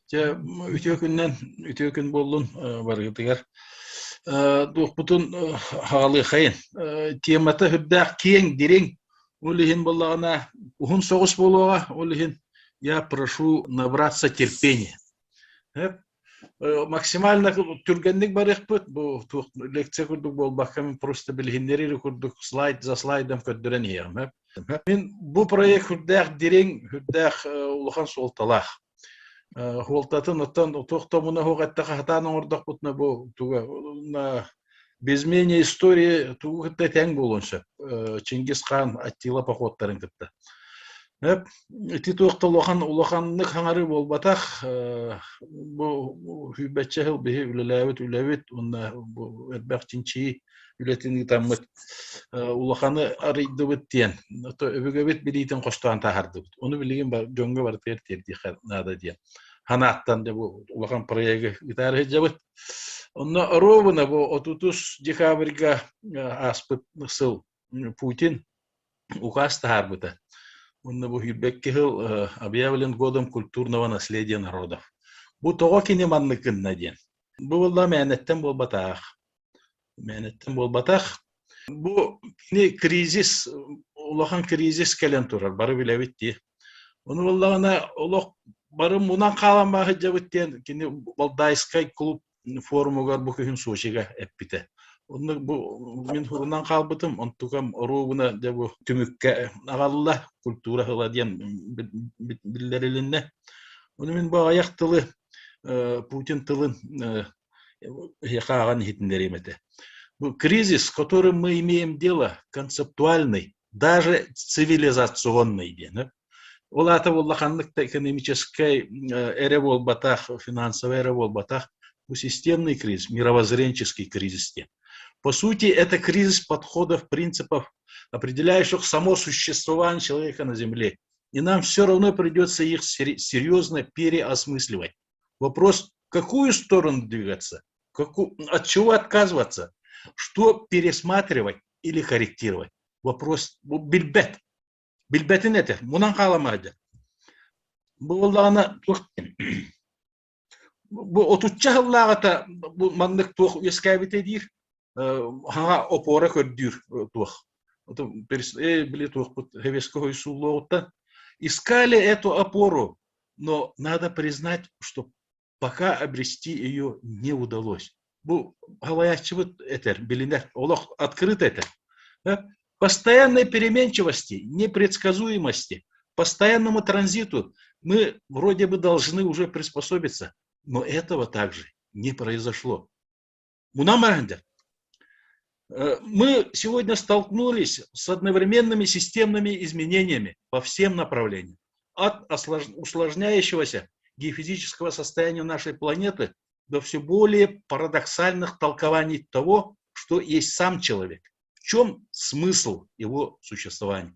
Те үтө күн болдун баргытыгар. Духпутун хагалы хайын. Темата хүддах кең дирең улихин боллагана ухун соғыс болуга улихин я прошу набраться терпения. Максимально түргенлик бар экпит. Бу лекция курдук болбакка просто билгендери курдук слайд за слайдом көддөрөн ям. Мен бу проект хүддах дирең хүддах улахан солталах. Холтатын оттан тохтомуна хогатта хатаның ордак бутна бу туга без менее истории туга тең болонша Чингис хан Аттила походтарын кытта. Ити тохтолохан улаханнык хаңары болбатах бу хүбәче хил бе үләвит онна бу эрбәхтинчи үләтин таммыт улаханы арыйды биттен то өбөгөбит билитен коштан тахарды. Оны билген бар жөнгө бар терди нада дия. Ханаттан да бу улахан проекты гитара жабыт. Онна ровно бу 30 декабрьга аспыт сыл Путин указ тахарбыта. Он бу хирбекке объявлен годом культурного наследия народов. Бу того кинеманныкын наден. Бу болда мәнеттен болбатах. Бу не кризис, улахан кризис келен турар, бары билебитти. Оны болдағына улах бары мунан каламагы жабыттен кини Балдайскай клуб форумугар бу күн сушига эппите. Оны бу мен хурунан калбытым, онтукам оругуна да бу түмүккө агалла культура хыладен биллерилинне. Оны мен бу аяк тылы Путин тылын хаган хитиндеремете. Кризис, с которым мы имеем дело, концептуальный, даже цивилизационный. Олата воллаханлыкта экономической эре болбатах, финансовой эре болбатах, системный кризис, мировоззренческий кризис. По сути, это кризис подходов, принципов, определяющих само существование человека на Земле. И нам все равно придется их серьезно переосмысливать. Вопрос, в какую сторону двигаться, от чего отказываться, что пересматривать или корректировать. Вопрос бильбет. Бильбетин это, мунан каламады. Буллана бу отуччахлагата бу мандык тух ескабите дир. Хага опора көрдүр тух. Били тух хевеско хойсуллоута. Искали эту опору, но надо признать, что пока обрести ее не удалось. Бу галаячы этер, билинер, олох открыт это. Постоянной переменчивости, непредсказуемости, постоянному транзиту мы вроде бы должны уже приспособиться, но этого также не произошло. Мы сегодня столкнулись с одновременными системными изменениями по всем направлениям. От усложняющегося геофизического состояния нашей планеты до все более парадоксальных толкований того, что есть сам человек. В чем смысл его существования?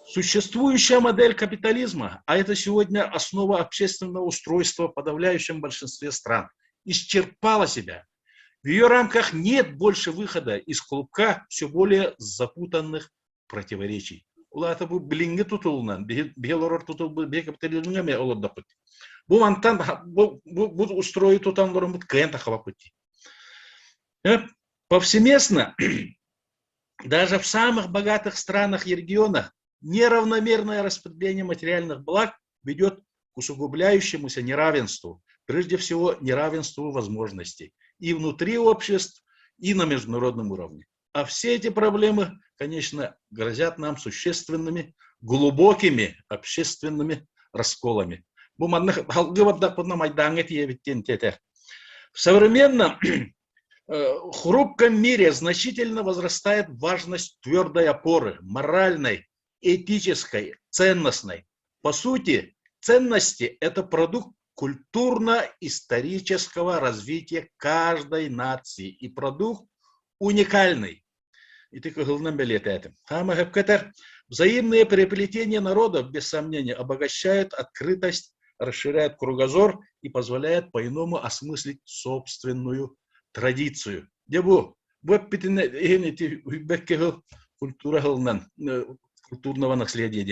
Существующая модель капитализма, а это сегодня основа общественного устройства в подавляющем большинстве стран, исчерпала себя. В ее рамках нет больше выхода из клубка все более запутанных противоречий. Улата бу билинге тутулунан, белорор тутул бе капитализмге ме олорда пути. Бу мантан бу устрои тутанлорун бут кыйын тахаба пути. Повсеместно, даже в самых богатых странах и регионах, неравномерное распределение материальных благ ведет к усугубляющемуся неравенству, прежде всего неравенству возможностей и внутри обществ, и на международном уровне. А все эти проблемы, конечно, грозят нам существенными, глубокими общественными расколами. В современном хрупком мире значительно возрастает важность твердой опоры, моральной, этической, ценностной. По сути, ценности – это продукт культурно-исторического развития каждой нации и продукт уникальный. И ты взаимные переплетения народов, без сомнения, обогащают открытость, расширяют кругозор и позволяют по-иному осмыслить собственную традицию. Культурного наследия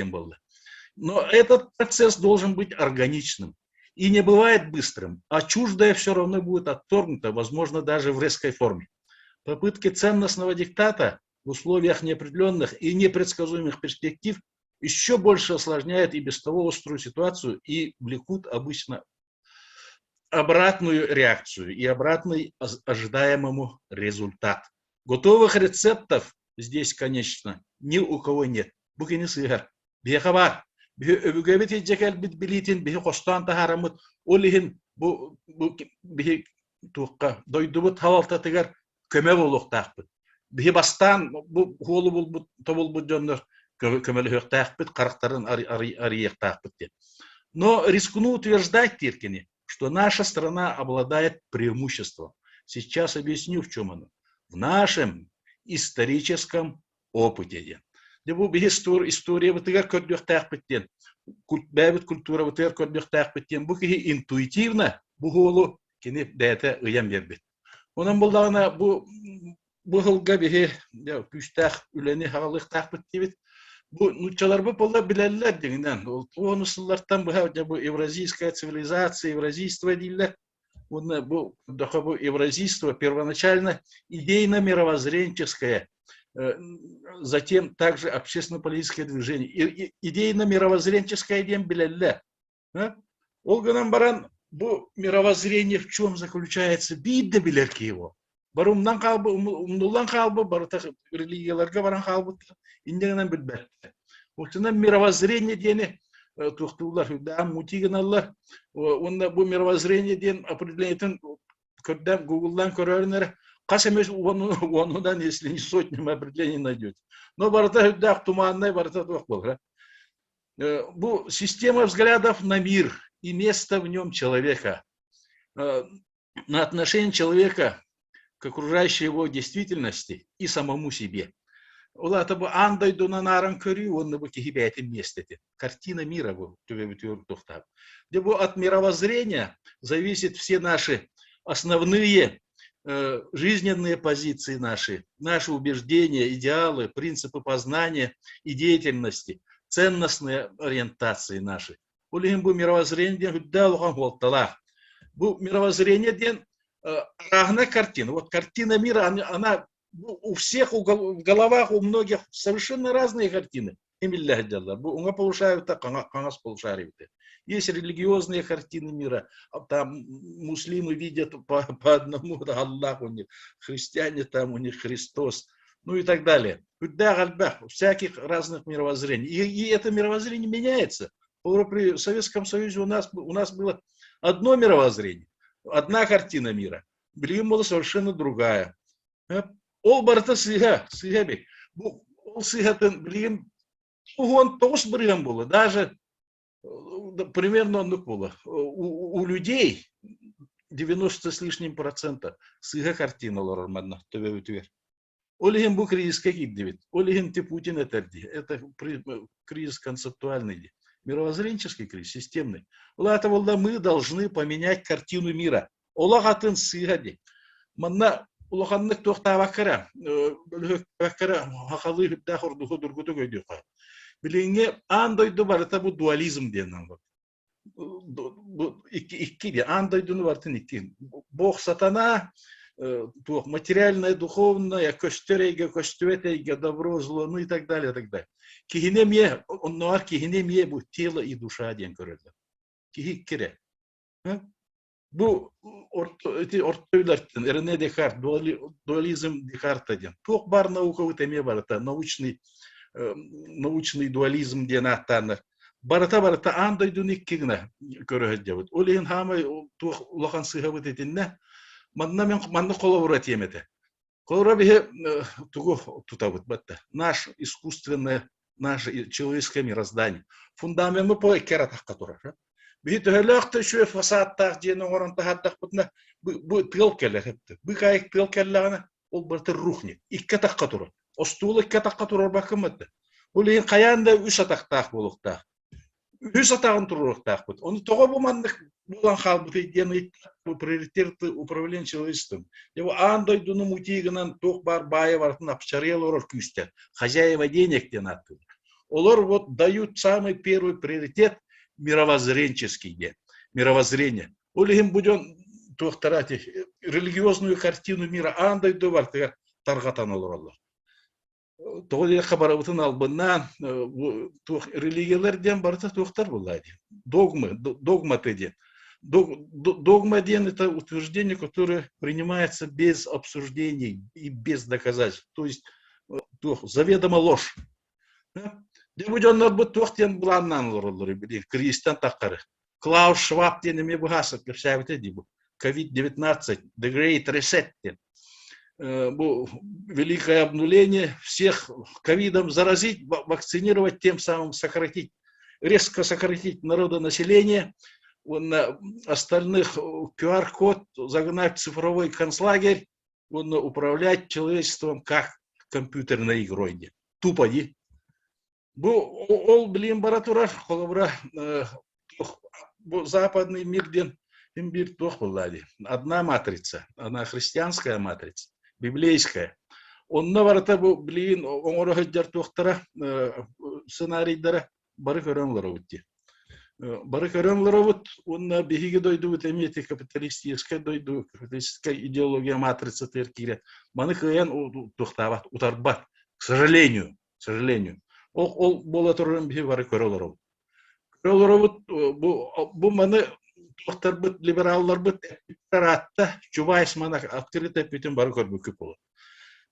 Но этот процесс должен быть органичным. И не бывает быстрым, а чуждое все равно будет отторгнуто, возможно, даже в резкой форме. Попытки ценностного диктата в условиях неопределенных и непредсказуемых перспектив еще больше осложняют и без того острую ситуацию и влекут обычно обратную реакцию и обратный ожидаемому результат. Готовых рецептов здесь, конечно, ни у кого нет. Букини сыгар. Бехавар. Öbügebet ejekal bit bilitin bihi qostan taharamut olihin bu bihi tuqqa doydubut havalta tigar köme boluqtaqpıt. Bihi bastan bu holu bul tobul bu jonnor kömeli höqtaqpıt qaraqtарын арыйыктaqpıt деп. Но рискну утверждать, Тиркини, что наша страна обладает преимуществом. Сейчас объясню, в чем оно. В нашем историческом опыте. Бұл история бітігер көрдіқ тәқпеттен, бәбіт культура бітігер көрдіқ тәқпеттен, бұл кеге интуитивно, бұл ғолу кені дәті ұям бербет. Онан бұлдағына бұл ғылға беге күштәқ үләне хағалық тәқпеттебет, бұл нұтчалар бұл біләлілер дегенен, оны сыллартан бұл евразийская цивилизация, евразийство дейлер, бұл евразийство первоначально идейно-мировоззренческое, затем также общественно-политическое движение. Идейно-мировоззренческое идея билелле. Олганан баран, bu мировоззрение в чем заключается? Бидде билерки его. Барумнан қалбы, умнулан қалбы, барытақ религияларға баран қалбы, индегенен білбәтті. Олтынан мировоззрение дені, туқтылар, мутигеналар, онда bu мировоззрение ден определенетін көрден Google'дан көрерінері, Касемес онудан, если не сотнями определений найдете. Но барата дах туманная, барата двух был. Система взглядов на мир и место в нем человека, на отношение человека к окружающей его действительности и самому себе. Улата бы андай дуна наран кори, он бы кихибятим месте. Картина мира был, от мировоззрения зависят все наши основные жизненные позиции наши убеждения, идеалы, принципы познания и деятельности, ценностные ориентации наши. Улимбу мировоззрение мировоззрение ден равна картина. Вот картина мира, она у всех в головах, у многих совершенно разные картины. Есть религиозные картины мира, там муслимы видят по одному Аллаху, у них христиане, там у них Христос, ну и так далее. Всяких разных мировоззрений. И это мировоззрение меняется. При Советском Союзе у нас было одно мировоззрение, одна картина мира. Билим была совершенно другая. Ол барта сыгабек. Ол сыгатын билим, он тоже бригам было, даже примерно было. У людей 90 с лишним процента сыга картина лорамадна. Олиген был кризис каких девять? Олиген ты Путин это кризис концептуальный, мировоззренческий кризис, системный. Мы должны поменять картину мира. Олагатын сыгади. Манна улаханнык тохтавакара, хакалы худахор духудургуту гойдюха. Билинге андойду бар, это был дуализм денен. Икки андойдуну бартын икки. Бог сатана, материальное, духовное, костюветейге, добро, зло, ну и так далее, так далее. Кихинемье, оннуар кихинемье бу тело и душа ден көрөлдө. Кихиккире. Бу ортойлартын, Рене Декарт, дуализм Декарта ден. Тох бар науковый теме бар, это научный дуализм ден аттаны. Барата андойдун иккигне көрөһөддөбүт. Олин хамай тух улахан сыгабыт этинне. Манна коловура темете. Коловура бихе тугу тутабыт батта. Наше искусственное, наше человеческое мироздание. Фундамент мы по кератах которых. Бихе төхөлөктө шө фасадтах ден орон тахаттах бутна бу тыл келе. Бу кайык тыл келлегне ол бартыр рухни. Икке такка турат. Остулы икке такка турар бакымды. Олин каянда үч атактах болукта. Үз атағын тұрырықтақ бұд. Оны тоға бұмандық болан қалбыт едені приоритеті управление человечеством. Андойдуны мутигінен тоқ бар байы бартын апчарел орыр күсті. Хозяева денег ден аттылы. олар вот дают самый первый приоритет мировоззренческий, мировоззрение. Олихим будем тухтарать религиозную картину мира, андай довар таргатан олар. Тоғыз хабарыбытын албынан религиялерден барыта тухтар булайды. Догма теден. Догма ден это утверждение, которое принимается без обсуждений и без доказательств. То есть заведомо ложь. Дебуденнар бу тухтен буланнан лороллары били кристиан таккары. Клаус Шваб денеме бугасып кепсәбите дибу. COVID-19, The Great Reset. Великое обнуление, всех ковидом заразить, вакцинировать, тем самым сократить, резко сократить народонаселение, остальных QR-код загнать в цифровой концлагерь, управлять человечеством как компьютерной игрой. Тупо. Ол билим баратура, холобра западный мир ден имбир тох булады. Одна матрица, она христианская матрица. Библейская. Он на варата блин, он орохаджар тухтара сценарийдара бары көрөнлөр утти. Бары көрөнлөр ут, он на бихиге дойду эмети капиталистическая дойду, капиталистическая идеология матрица теркире. Маны кыян тухтабат, утарбат. К сожалению. Ол бола турган бихи бары көрөлөр. Көрөлөр ут бу маны тухтар бит либераллар бит ратта чубайс мана открыто бүтүн бары көрбүк болот.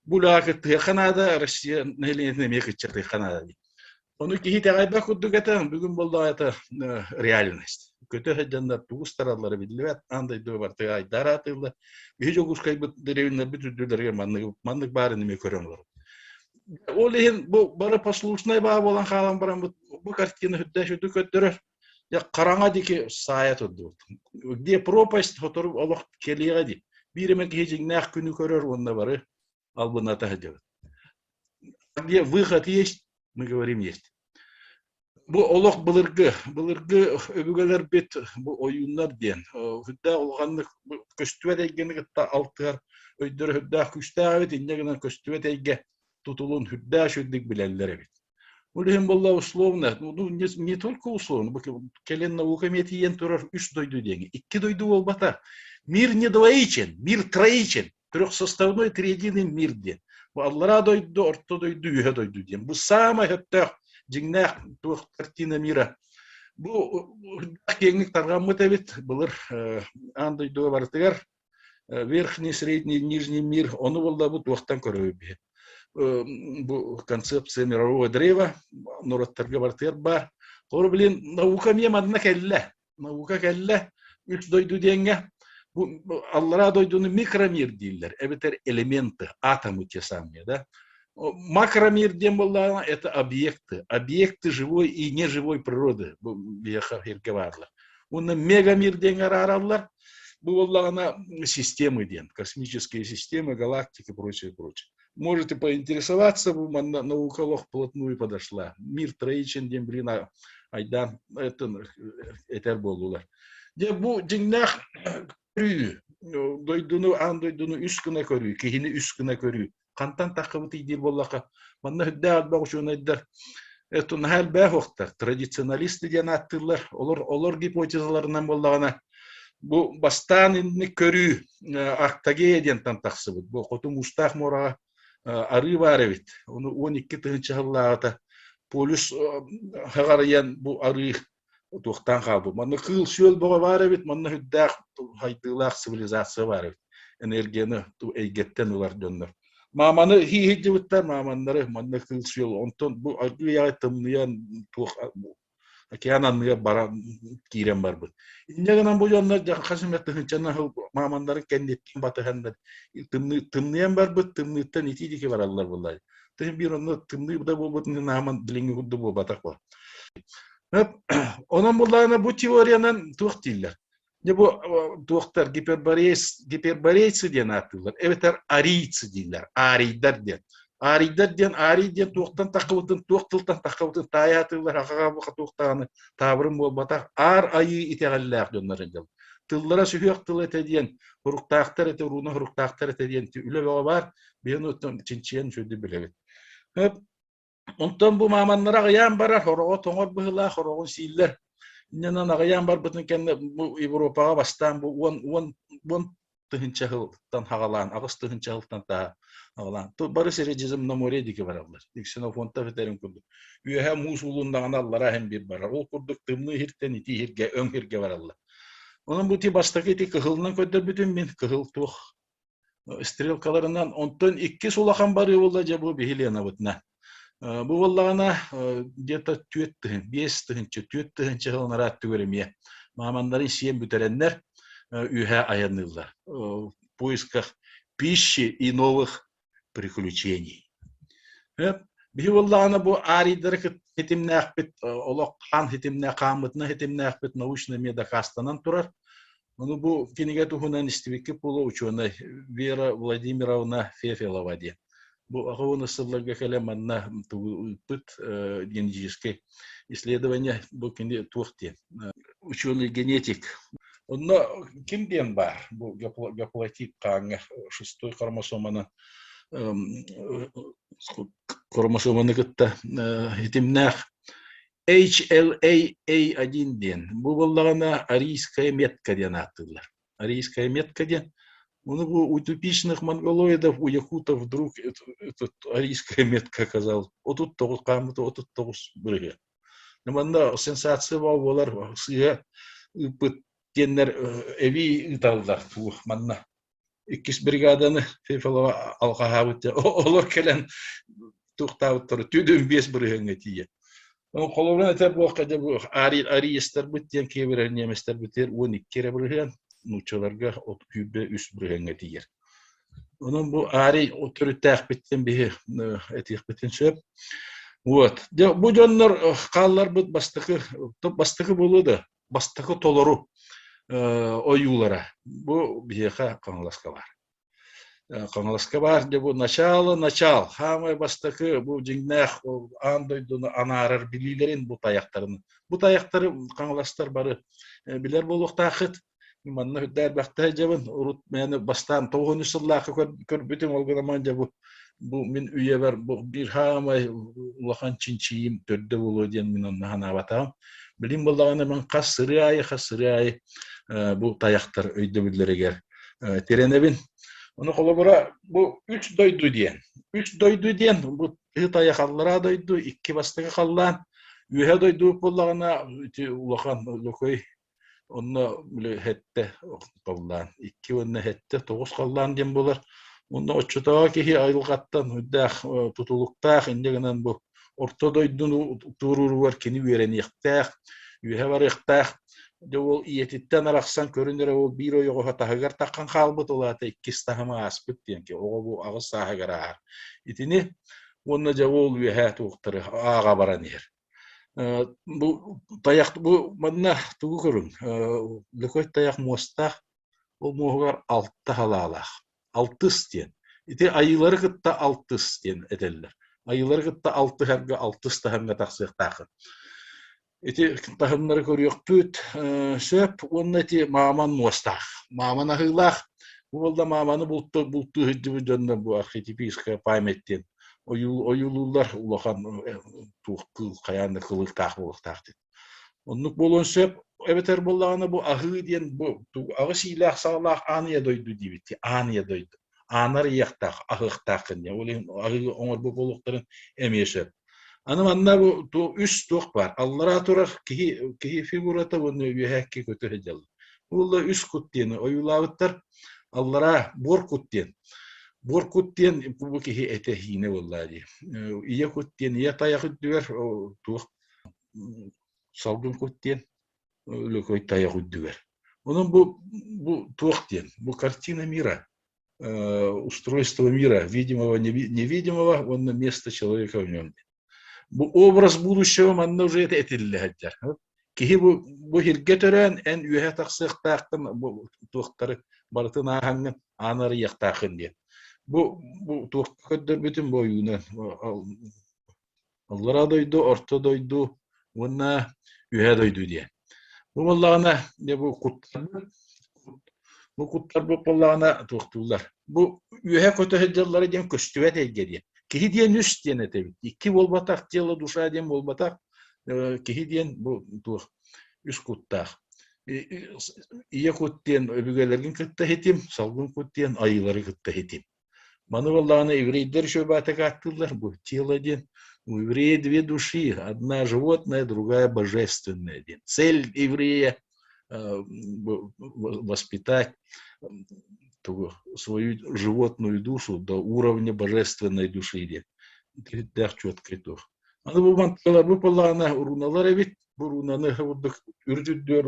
Булакыт Канада, Россия нелене мекичер Канада. Оны кихи тагайба кудугата бүгүн болду ата реальность. Көтө хаджандар тугустарлары билбет андай дөбөр тагай даратылды. Бихи жогускай бит деревинер бит үдүлөргө маннык баары неме көрөңлөр. Ол ен бу бары послушный баа болан халам барам бу картина хүддәш өтүкөттөрөр. Я караңа дике саят отду. Где пропасть, которую Аллах келига ди. Биреме кежиг нах күнү көрөр онда бары албына тахджаб. Где выход есть, мы говорим есть. Бу Аллах былыргы өбүгөлөр бет бу оюннар ден. Хүддә улганны көстүө дегенге та алтыр өйдөр хүддә күстәбе диндеген көстүө деге тутулун хүддә шүддик билеллер бит. Улем было условно, не только условно, келен наука метиен турар 3 дойду деньги, 2 дойду волбата. Мир не двоичен, мир троичен, трехсоставной триединый мир ден. Аллара дойду, орто дойду, юга дойду ден. Бу самая хэттах деңнах тух картина мира. Бу кеңник таргаммыта бит, былыр андай дойду бартыгар, верхний, средний, нижний мир, оны болда бу туахтан көрөбү бит. Концепция мирового древа, нораттарга бартыр бар. Ор билин наука мемадна келле. Наука келле 3 дойду денге. Бу Аллара дойдуну микромир дилер. Эбетер элементы, атомы те самые, да? Макромир дем болла это объекты. Объекты живой и неживой природы. Бияха хиргеварлар. Уны мегамир денге аралар. Бу болла системы ден, космические системы, галактики, прочее. Можете поинтересоваться, наука лох плотную подошла. Мир троичен дем блина айдан это болулар. Де бу деңнах көрүү, дойдуну андойдуну үскүнө көрүү, кихини үскүнө көрүү. Кантан такыбыт идил боллака. Манна хүддә албак ушун айдар. Это нахал бахохтар, традиционалисты ден аттылар, олар гипотезаларынан боллагана. Бу бастан инни көрүү, актаге ден тантаксыбыт. Бу котун устах морага ары бар бит. Оны 12 тыгынчы жылларда полюс хагарыян бу ары туктан калды. Маны кыл шөл бага бар бит, маны хүддәк хайтылак цивилизация бар бит. Энергияны ту эйгеттен улар дөннөр. Маманы хиһиҗибиттер, маманнары маны кыл шөл. Онтон бу ары я тымныян тух океананга бара кирен бар бит. Иннегенен бу жоннор хасымет тыгынчана мамандары кендеттен батыгандар. Тымныян бар бит, тымныттан итидике бараллар буллар. Тем бир оны тымны да болбот наман дилинге гудду бу батак бар. Онан булларына бу теориянан тух диллер. Не бу тухтар гиперборейцы ден аттылар. Эбетер арийцы диллер. Арийдар ден. Арийден тухтан такыбытын, тухтылтан такыбытын таятылар акага бу тухтаны табырым бол батак ар айы итегаллак жоннарын жыл. Тыллара сүйөк тыл этеден, хуруктактар эте уруна хуруктактар этеден үлө бар, бен өттөн чинчиен шөдү билебит. Ondan bu mamanlara gıyan barar, horoğu toңor bıhıla, horoğun siller. İnnan gıyan bar bütün kenne bu Evropağa bastan bu 10 tığınça hıldan hağalan, ağız tığınça hıldan da hağalan. To barı serecizim na more diki barallar. Xenofonta veterin kurdu. Üye musulundan allara hem bir barar. Ol kurduk tımlı hirten iti hirge, ön hirge barallar. Onun bu ti bastaki ti kıhılından köder bütün min kıhıl tuğ. Стрелкаларынан онтон 2 сулахан бары болла bu бихилена бутна. Bu vallana где-то 5 тыгынчы хылнарат түгөрөмие. Маманların сиен бүтереннер ühe аянылар. В поисках пищи и новых приключений. Бихи валлана bu аридер хитимнах бит олок хан хитимнах камытна хитимнах бит научный медахастанан турар. Ну, bu кинеге тухунан истибекке полу ученый Вера Владимировна Фефелова де. Bu ахуны сылларга келе манна пыт генетическое исследование bu кине тухте. Ученый генетик. Онно кимден бар? Bu гаплотип канга 6 хромосоманы хромосоманы кытта хитимнах HLA-A1 ден. Bu боллагана арийская метка ден аттылар. Арийская метка ден. У утопичных монголоидов, у якутов вдруг эта арийская метка оказалась. Вот тут тогус камыты, вот тут тогус бұрығы. Наманда сенсация был, олар сыға үпіттенлер әвей ұталдар туық манна. 2 бригаданы Фефалова алқағабытты. Олар келен туқтауыттары түйдің 5 бұрығыңа тие. Қолыбынан әтер бұққада бұл арийстер бүттен кейбір неместер бүттер 12 кере бұрығын. Нучаларга от күбе үс бүргәнгә тигәр. Onun bu ari otorite akbitten bir etikbitten söp. Вот. Bu jonlar qallar bu bastıkı buludu. Bastıkı toloru oyulara. Bu biha kanlaska var. Kanlaska var de bu начал. Hamay bastıkı bu jingnah andoydunu anarar bililerin bu tayaklarını. Bu tayakları kanlastar barı biler boluq taqıt. Манна хүддәр бәхтә җабын урут мәне бастан 9 елларга көрбүтем алган җабы бу мин үе бар бу бир хамай улахан чинчиим төрдө боло дигән мин аны хана батам билим буллаганы мен хасырай бу таяктар өйдө билдерегер теренебин аны колобура бу 3 дойду дигән бу таякаллара дойду 2 бастыгы каллан үе дойду буллагына улахан локой Onunla böyle hette kallan, 2 önüne hette 9 kallan diyen bolar. Onunla oçutağa ki ayrılgattan, hüddağ tutuluktağ, indegenen bu ortadoydunu turur var, kini veren yıktağ, üye var yıktağ. De ol iyetitten araqsan körünlere ol bir oyu hatağıgar taqan qalbıt olata 2 stahıma aspıt diyen ki, oğa bu ağız sahıgar ağır. İtini, onunla ja ol üye tuğtırı ağa baran yer. Bu tayak bu manna tuğu körün. Lükoy tayak mostaq o muğar 6 halalaq. 6 diyen. İti ayıları gıtta 6 diyen edeller. Ayıları gıtta 6 herge 6 stahımga taqsıq taqı. İti tahımları körüyük püt söp onun eti maman mostaq. Maman ahılaq. Bu olda mamanı bultu hüddü dönme bu arxetipiska paymetten. Oyulurlar ulakan tuğ kayanı kılık taqbılık taqdı. Onluk bolon söp ebeter bollağına bu ahı diyen bu ağı silah sağlaq anıya doydu dibitti. Anıya doydu. Anar yaqtaq, ahıq taqın. Olin ağı onar bu boluqların emeye söp. Anım anna bu üst tuğ var. Allara turar kihi figurata bunu üyehekki kötü hecallı. Ulla üst kut diyen oyulağıttar allara bor kut diyen. Borkutien bu ki ete hine vallahi. İye kutien ya tayak düver tuğ salgın kutien öyle koy tayak düver. Onun bu tuğ diyen, bu картина мира, устройство мира, видимого, невидимого, он на место человека в нем. Bu obraz будущего manna уже etille hajar. Ki bu hirgeteren en ühe taqsıq taqın bu tuğları bartına hangın anarı yaqtaqın diye. Bu tuğkıdır bütün boyuna. Allara doydu, orta doydu, ona ühe doydu diye. Bu vallağına bu kutlar bu vallağına tuğtular. Bu ühe kötü hecalları diyen köstüvet ege diye. Кихидиен үс ден этебит. Икки болбатак тело душа ден болбатак кихидиен бу үс куттах. Ие куттен өбүгелерин кытта хетим, салгын куттен айылары кытта хетим. Маны валланы еврейдер шөбаты каттылар бу тело ден. У еврея две души, одна животная, другая божественная. Цель еврея воспитать свою животную душу до уровня божественной души. Это четко то. Аны бу манталар бу палана уруналар эбит, бу урунаны хавдык үрдүддөр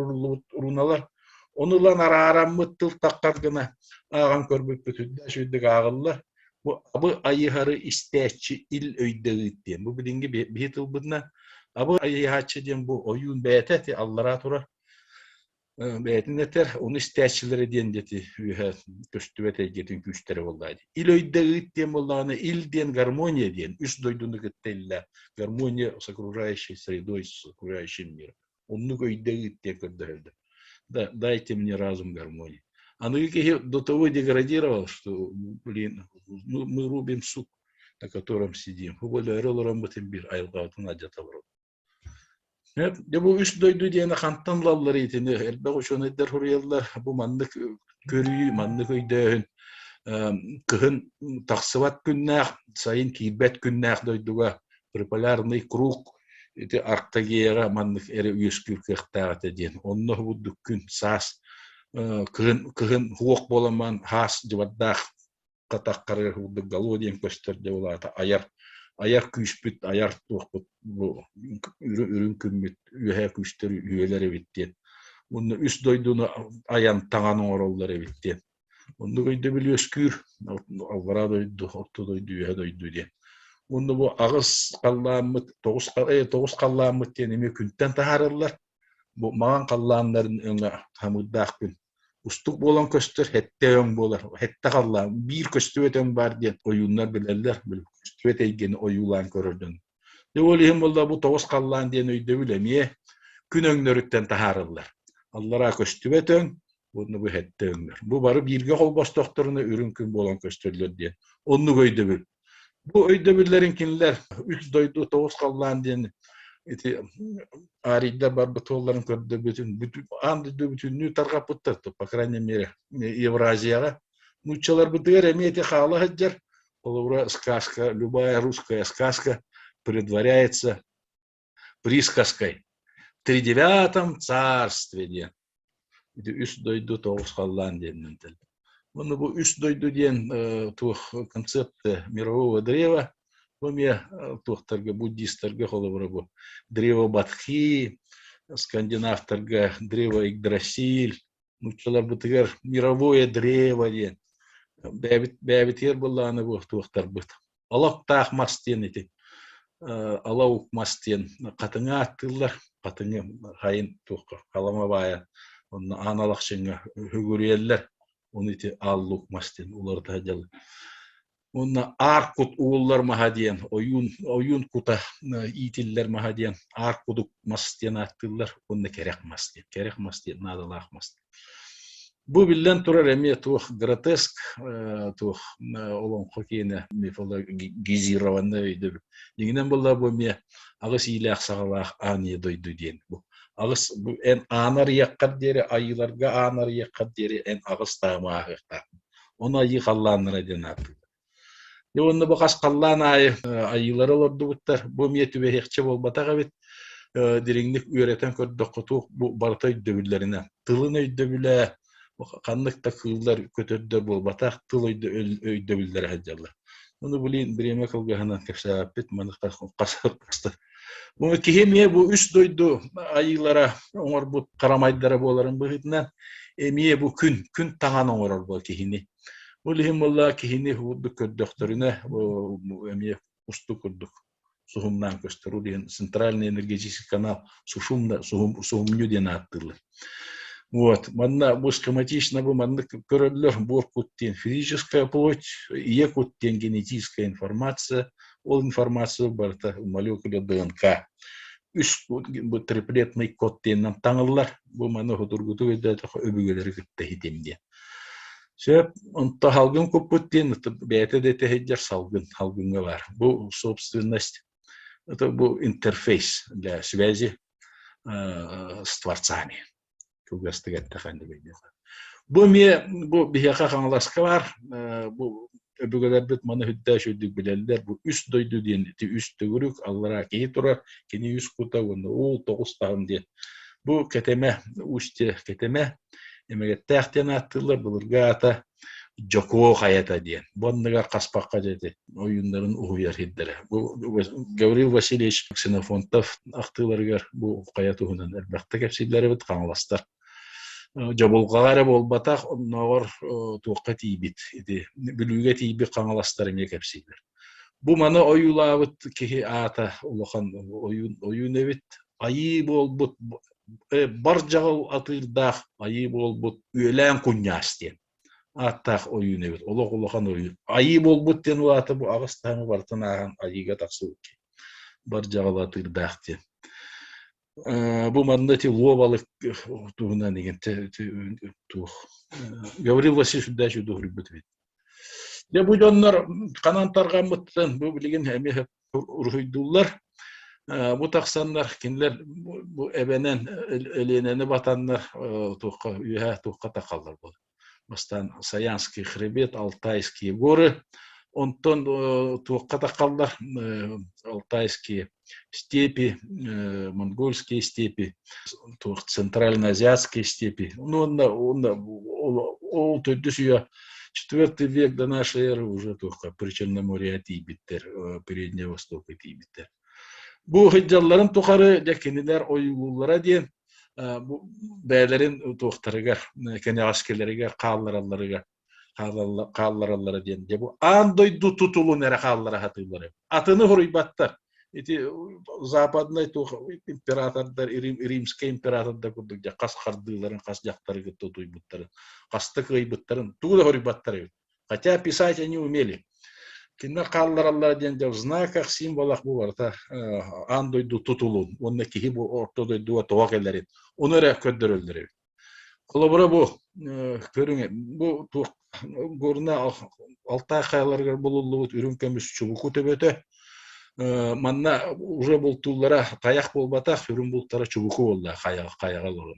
уруналар. Онулан араараммыт тыл таккан гына аган көрбөт бүтүдө шүйдүк агылла. Bu abı ayıharı isteçi il öydegitten. Bu bilingi bir tılbına abı ayıhaçı diyen bu oyun beyteti Allah'a tura beytin eter onu isteçileri diyen deti köstüvete getin güçleri olaydı. İl öydegitten bolağını il diyen гармония diyen üst doyduğunu gıttella гармония с окружающей средой, с окружающим миром. Onu öydegitten kördürdü. Дайте мне разум гармонии. Оно до того деградировало, что, блин, мы рубим сук, на котором сидим. Bu üç doydu diyene kantan lalları itini. Elbette o şunu eder huriyallar. Bu mandık körüyü, mandık öydüğün. Kıhın taksıvat günler, sayın kibet günler doyduğa. Pripolarный kruг. İti arktagiyera mandık eri üyeskür kıhtağıt ediyen. Onunla bulduk gün sas. Кыһын хуок боламан хас жыбаддах катаккары худук голодиен көстөрдө улаата аяр күйүспүт аяр туокпут бу үрүн күммүт үһэ күчтөр үйөлөр эбиттен муну үс дойдуну аян таган ороллор эбиттен муну көйдө билөскүр албара дойду орту дойду үһэ дойду ден муну бу агыс каллаамыт тогуз каллаамыт ден эме күнтен тахарылар бу маған каллаандардын өңө хамыддаах күн устук болан көстөр хетте өң болар хетте калла бир көстөбөтөң бар диен оюннар билелер көстөбөт эйген оюлан көрөрдүн деболихим болда бу тогуз каллаан диен өйдө билемие күн өңнөрүттен тахарылар аллара көстөбөтөң буну бу хетте өңнөр бу бары бирге колбостокторуна үрүн күн болан көстөрлөр диен онну өйдө бил бу өйдө биллерин кинилер үч дойду тогуз каллаан диен эти арийда бар бутолларын көрдө бүтүн анды бүтүннү таргапыттыр по крайней мере Евразияга мучалар бутыгар эмети хала хаджар олура сказка любая русская сказка предваряется присказкой в тридевятом царстве диен үс дойду тогуз каллаан диен муну бу үс дойду диен концепция мирового древа Поме тухтарга буддисттарга холобура бу древо Бадхи, скандинавтарга древо Игдрасиль, мучалар бутыгар мировое древо ден. Бәбитер булланы бу тухтар бут. Алак тах мастен ити. Алау мастен катыңа аттылар, катыңы хайын тухка каламабая. Оны аналакшыңа хөгүреллер. Оны ити аллук мастен улар тажал. Онна аркут уулар махадиен, oyun kuta itiller mahadien, arkuduk mastien attıllar, onne kerek mastien, nadalak mastien. Bu billen turar eme tuh grotesk, tuh olan kokine mifolo gizirovanna öydü. Dinginen bolla bu me ağız ilak sağalak ani doydu diyen bu. Ağız bu en anar yakkad deri ayılarga anar yakkad deri en ağız tağma ağıqta. Ona ayı kallanlara den attı. Онны бу каскаллаан айылары олордубуттар бу мие түбехче болбатага бит дириңдик үйрөтөн көрдөккуту бу барта өйдөбүллерине тылын өйдөбүлө каннык та кыылдар көтөрдөр болбатак тыл өйдөбүллер хаджалар муну булин биреме кылгахана кепсаппет маны касты бу кихемие бу үч дойду айылара оңор бу карамайдара боларын быгытынан эмие бу күн таган оңорор бу кихини Улихим Аллах кихини худдук көрдөктөрүнө эмие усту көрдүк. Сухумнан көстөрү деген центральный энергетический канал сухумню деген аттылар. Вот, манна бу схематично бу манны көрөлөр бу куттен физическая плоть, куттен генетическая информация, ол информация барта молекула ДНК. Үч бу триплетный код тенен таңылар, бу маны худургуту өйдө өбүгөлөрү кытта хитемде. Сөп, онта халгын көппүттен, бәйті де тәхеджер халгынға бар. Бұл собственность, это был интерфейс для связи с творцами. Бұл бияқа қаңыласқа бар, бұл өбігілер біт маны хүдді шөйдік білелдер, бұл үст дойду дейін, үст төгірік, аллара кейі тұра, кені үст құта, ол 9 тағым дейін. Бұл кетеме, үсте кетеме, эмегеттәхтен аттылар, бұлырға ата Джоко хаята дейін. Бұнныға қаспаққа жеті, ойындарын ұғыяр хиддері. Гаврил Васильевич Ксенофонтов ақтыларғар бұл қаят ұғынан әлбәқті кәпсейлері біт қаңыластар. Жабылғалары болбатақ, оннағыр туаққа тейбет. Білуге тейбет қаңыластары ме кәпсейлер. Бұл маны ойылабыт кеге ата ұлыған ойын әбет. Айы болбыт, бар жағыл атырдақ, айы болбыт, өлән күннястен. Аттақ ойын әбет, олық-олыған ойын. Айы болбыттен ұлаты бұл ағыстағы бартын аған айыға тақсы өткен. Бар жағыл атырдақ ден. Бұл мадында те лобалық туғынан деген туғы. Гаврил Васильевич дәші дұғырып бітвет. Бұл жонлар қанантарға мұттан бұл білген әмеғі ұрғыйдулар. Бұл тақсанлар, кенлер бұл әбәнен әленені батанлар туққа тақалдар бұл. Бастан Саянский хребет, Алтайские горы. Онтон туаққа тақалдар Алтайские степи, монгольские степи, центральноазиатские степи. Ол төддісі 4 век до нашей эры уже только Причерноморье тибеттер, Передний Восток тибеттер. Бұл хиджалларын тұқары дәкенелер ойылулара дейін, бәлерін тұқтарыгар, кәне аскерлерігер, қалларалары дейін. Бұл андойду тұтылын әрі қаллары хатылары. Атыны ғұрайбаттар. Западный императордар, римский императордар күрдік, қас қардыларын, қас жақтары күтті тұйбыттарын, қасты қойбыттарын, туғыда ғұрайбаттар. Хотя писать они умели. Кинна қалларалары дейін, знаках, символах бұл барта андойду тұтылын. Онына кейі бұл ортодойдуға тоғақ әлерін. Оны әрі көддір өлдірі. Қолабыра бұл, көріңе, бұл көріне Алтай қайларғар болулы үрін көміс чубуку төбеті. Манна уже бұл туллара қаяқ болбатақ, үрін бұлттара чубуку болды қаяға лұрын.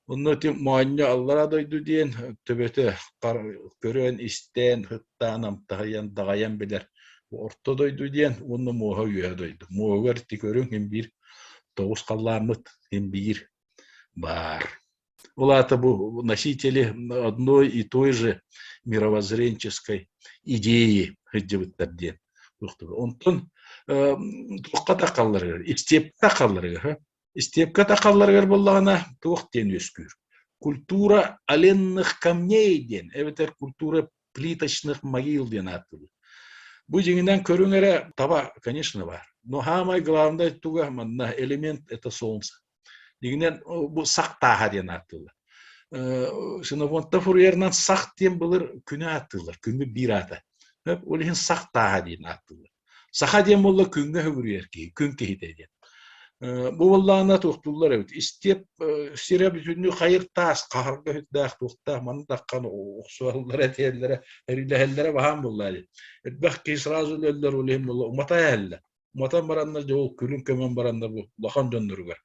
Онны тем муанне аллара дойду дейін, төбеті көрін істен, хыттан, амтағаян, дағаян білер. Орта дойду дейін, онны моға үйе дойду. Моғығар тек өрін кем бір, 9 қалламыт кем бір бар. Олаты бұл носители одной и той же мировоззренческой идеи хыджыбыттарден. Онтон туққа тақалларығыр, истепқа тақалларығыр. Истепқа тақалларығыр болағына туқтен өскүр. Культура оленных камней ден, әветер культура плиточных могил ден атылы. Бұл жеңінен көріңері таба, конечно, бар. Но самое главное туға элемент это солнце. Дегенен бұл сақ таға ден атылы. Синофонтта фурьернан сақ ден бұлыр күні атылыр, күні бір аты. Олығын сақ таға ден атылыр. Саха дем болла күнгө хөгүрүер ки, күн кехите ден. Бу боллаана туқтулар эбит. Истеп сире бүтүнү хайыр таас, кахарга хүддах туқта, маны таққан уқсуаллар этеллere, эрилехеллere бахан боллали. Этбах ки сразу леллер улем болла, умата элле. Умата барандар жол күнүн көмөн барандар бу лахан жоннуругар.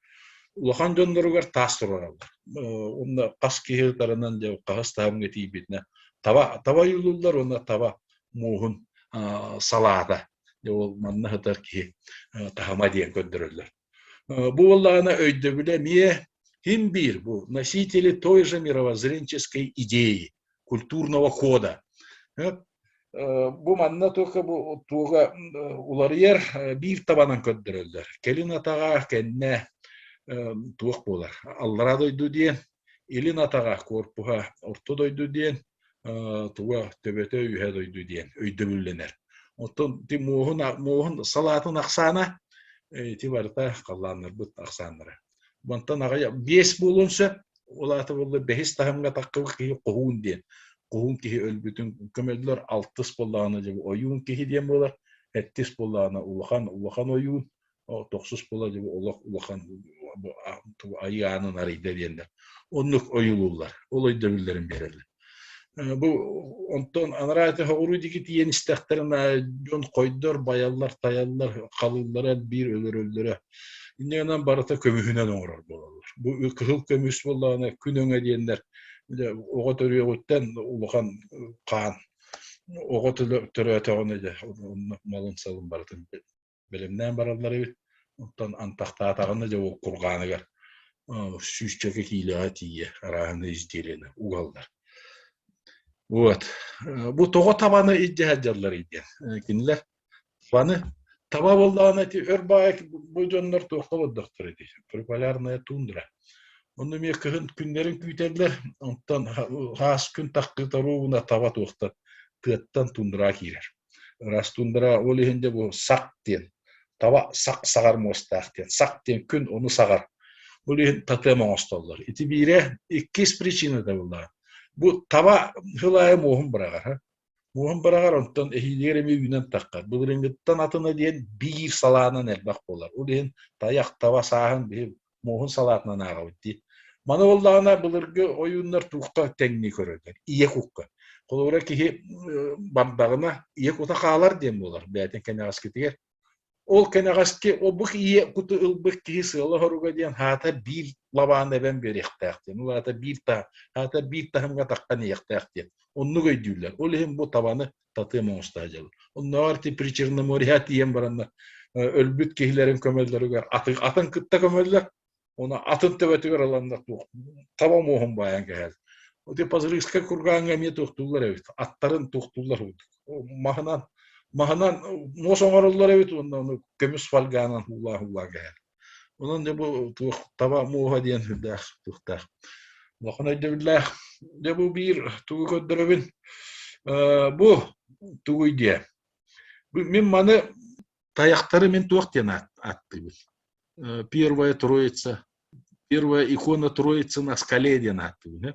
Лахан жоннуругар таас тураралар. Онда кас кихир тарынан жау кагыс таамга тийбитне. Таба юлулар онда таба муhun салаата. Ол манна хатар ки тахама диен көндөрөлөр. Бу оллана өйдө биле мие хим бир бу носители той же мировоззренческой идеи, культурного кода. Бу манна только бу туга уларьер бир табанан көндөрөлөр. Келин атага кенне тук болар. Аллара дойду диен, элин атага корпуга орто дойду диен, туга төбөтө үйө дойду диен, өйдө бүленер. Оттон ти муһун салатын аксана ти барта калланнар бут аксаннары. Бантан агая 5 болунса, олаты болду 5 тахымга таккыбы ки куун ден. Куун ки өлбүтүн көмөдлөр 6 боллаганы же оюн ки ден болар. 7 боллаганы улахан оюн, 9 болла же улахан айянын арыйда дендер. Онлук оюлулар. Ол өйдөгүлөрүн берерлер. Bu ondan anarayta hoğuru diki diyen isteklerine jon koydur bayallar tayallar kalırlara bir ölür. İnneğinden barata kömühünen oğrar bolarlar. Bu kıhıl kömüs bollağına künöne diyenler oğa törüye ötten ulukan kan oğa törüye öteğine de malın salın baratın bilimden baralları ondan antakta atağına da o kurganı gar. Süsçeke kiyle tiye arağını izdiğine ugallar. Вот. Bu toğa tabanı iddihacarlar idi. Kinler bana taba bolduğuna ti örbayak bu jonlar toxtalı doktor idi. Популярная тундра. Onu me kıhın günlerin küyterler. Ondan has gün takkıtaruğuna taba toxta. Kıttan tundra kirer. Ras tundra olihinde bu sak diyen. Taba sak sagar mostaq diyen. Sak diyen gün onu sagar. Olihin tatema ostallar. İti bire ikkis причина da bullar. Bu taba hılaya muhum bırakar. Muhum bırakar ondan ehileri mi günen takkar. Bu ringittan atına diyen bir salağına elbak bolar. O diyen tayak tava sahın bir muhun salatına nağa bitti. Mana oldağına bulurgu oyunlar tuğka tenni köröder. İye kukka. Kolora ki bandağına iye kuta kağlar diyen bolar. Bəyəten kene asketiger. Ol kenegaski o bu iye kutu ılbık ki sığla horuga diyen hata bir labağında ben bir ihtiyaq diyen. O hata bir tahımga takkan ihtiyaq diyen. Onu göydüler. Olihim bu tabanı tatığıma ustacalı. Onu varti pričirna moriyat diyen baranlar. Ölbüt kihilerin kömelleri var. Atın kıtta kömeller. Ona atın tebeti alanlar. Tamam ohun bayan gel. O de pazarıska kurgan gemiye tohtular evet. Atların tohtular. Mahınan mosomarıllar evet onu kömüs falganan hula gel. Onun da bu taba muha diyen hüddah tuhtar. Bakın billah de bu bir tuğu köddürübün bu tuğu diye. Min manı tayakları min tuğuk diyen attı bil. Первая троица, первая икона троицы на скале diyen attı bil.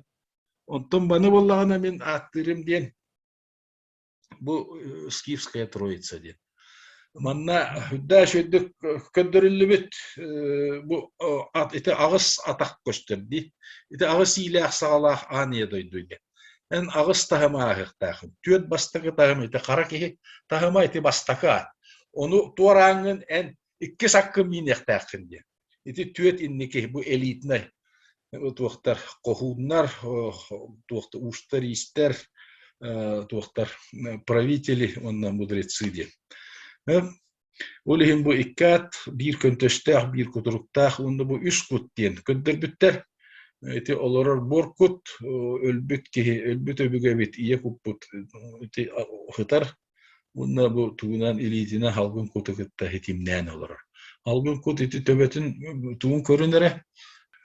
Ondan bana vallahına min attırım diyen bu Skifskaya Троица diyen. Manna hüdda şöydük köddürüllü bit bu ite ağız atak gösterdi. İte ağız ile sağlaq aniye doyduydu. En ağız tahıma ahıqtağın. Tüet bastakı tahıma ite kara kehi tahıma ite bastakı at. Onu tuarağın en iki sakkı minektağın diye. İte tüet inneki bu elitine tuğtar kohunlar, tuğtar uştar ister, tuğtar правители, ondan mudretsi diye. Olihim bu ikkat bir köntöstağ bir kuturuktağ onda bu üç kut diyen köddür bütter eti oloror bor kut ölbüt ki ölbüt öbüge bit iye kuput eti hıtar onda bu tuğunan elitine halgın kutu kıtta hetimnen oloror halgın kut eti töbetin tuğun körünere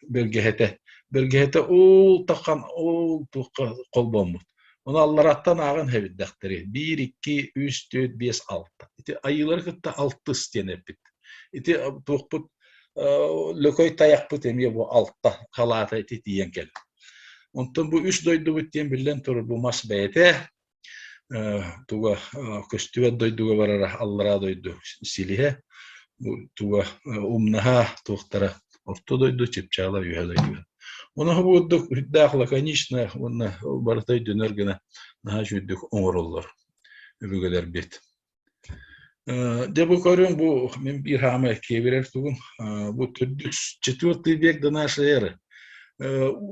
belgehete ol takan ol tuğka kolbomut. Onu Allahattan ağın heviddakları. 1, 2, 3, 4, 5, 6. İti ayıları kıtta 6 istenip bit. İti tuğput lökoy tayak put emiye bu 6 halata iti diyen gel. Ondan bu 3 doydu bitiyen bilen turur bu mas beyte. Tuğa köstüve doyduğa varara Allah'a doydu silihe. Bu tuğa umnaha tuğtara orta doydu çipçağlar yuhalaydı. Onu bulduk hüddahla конечно, onu bartay dönergene daha şüddük oğurlar. Öbügeler bit. De bu görün bu men bir hame kevirer tuğun bu 4 век до нашей эры.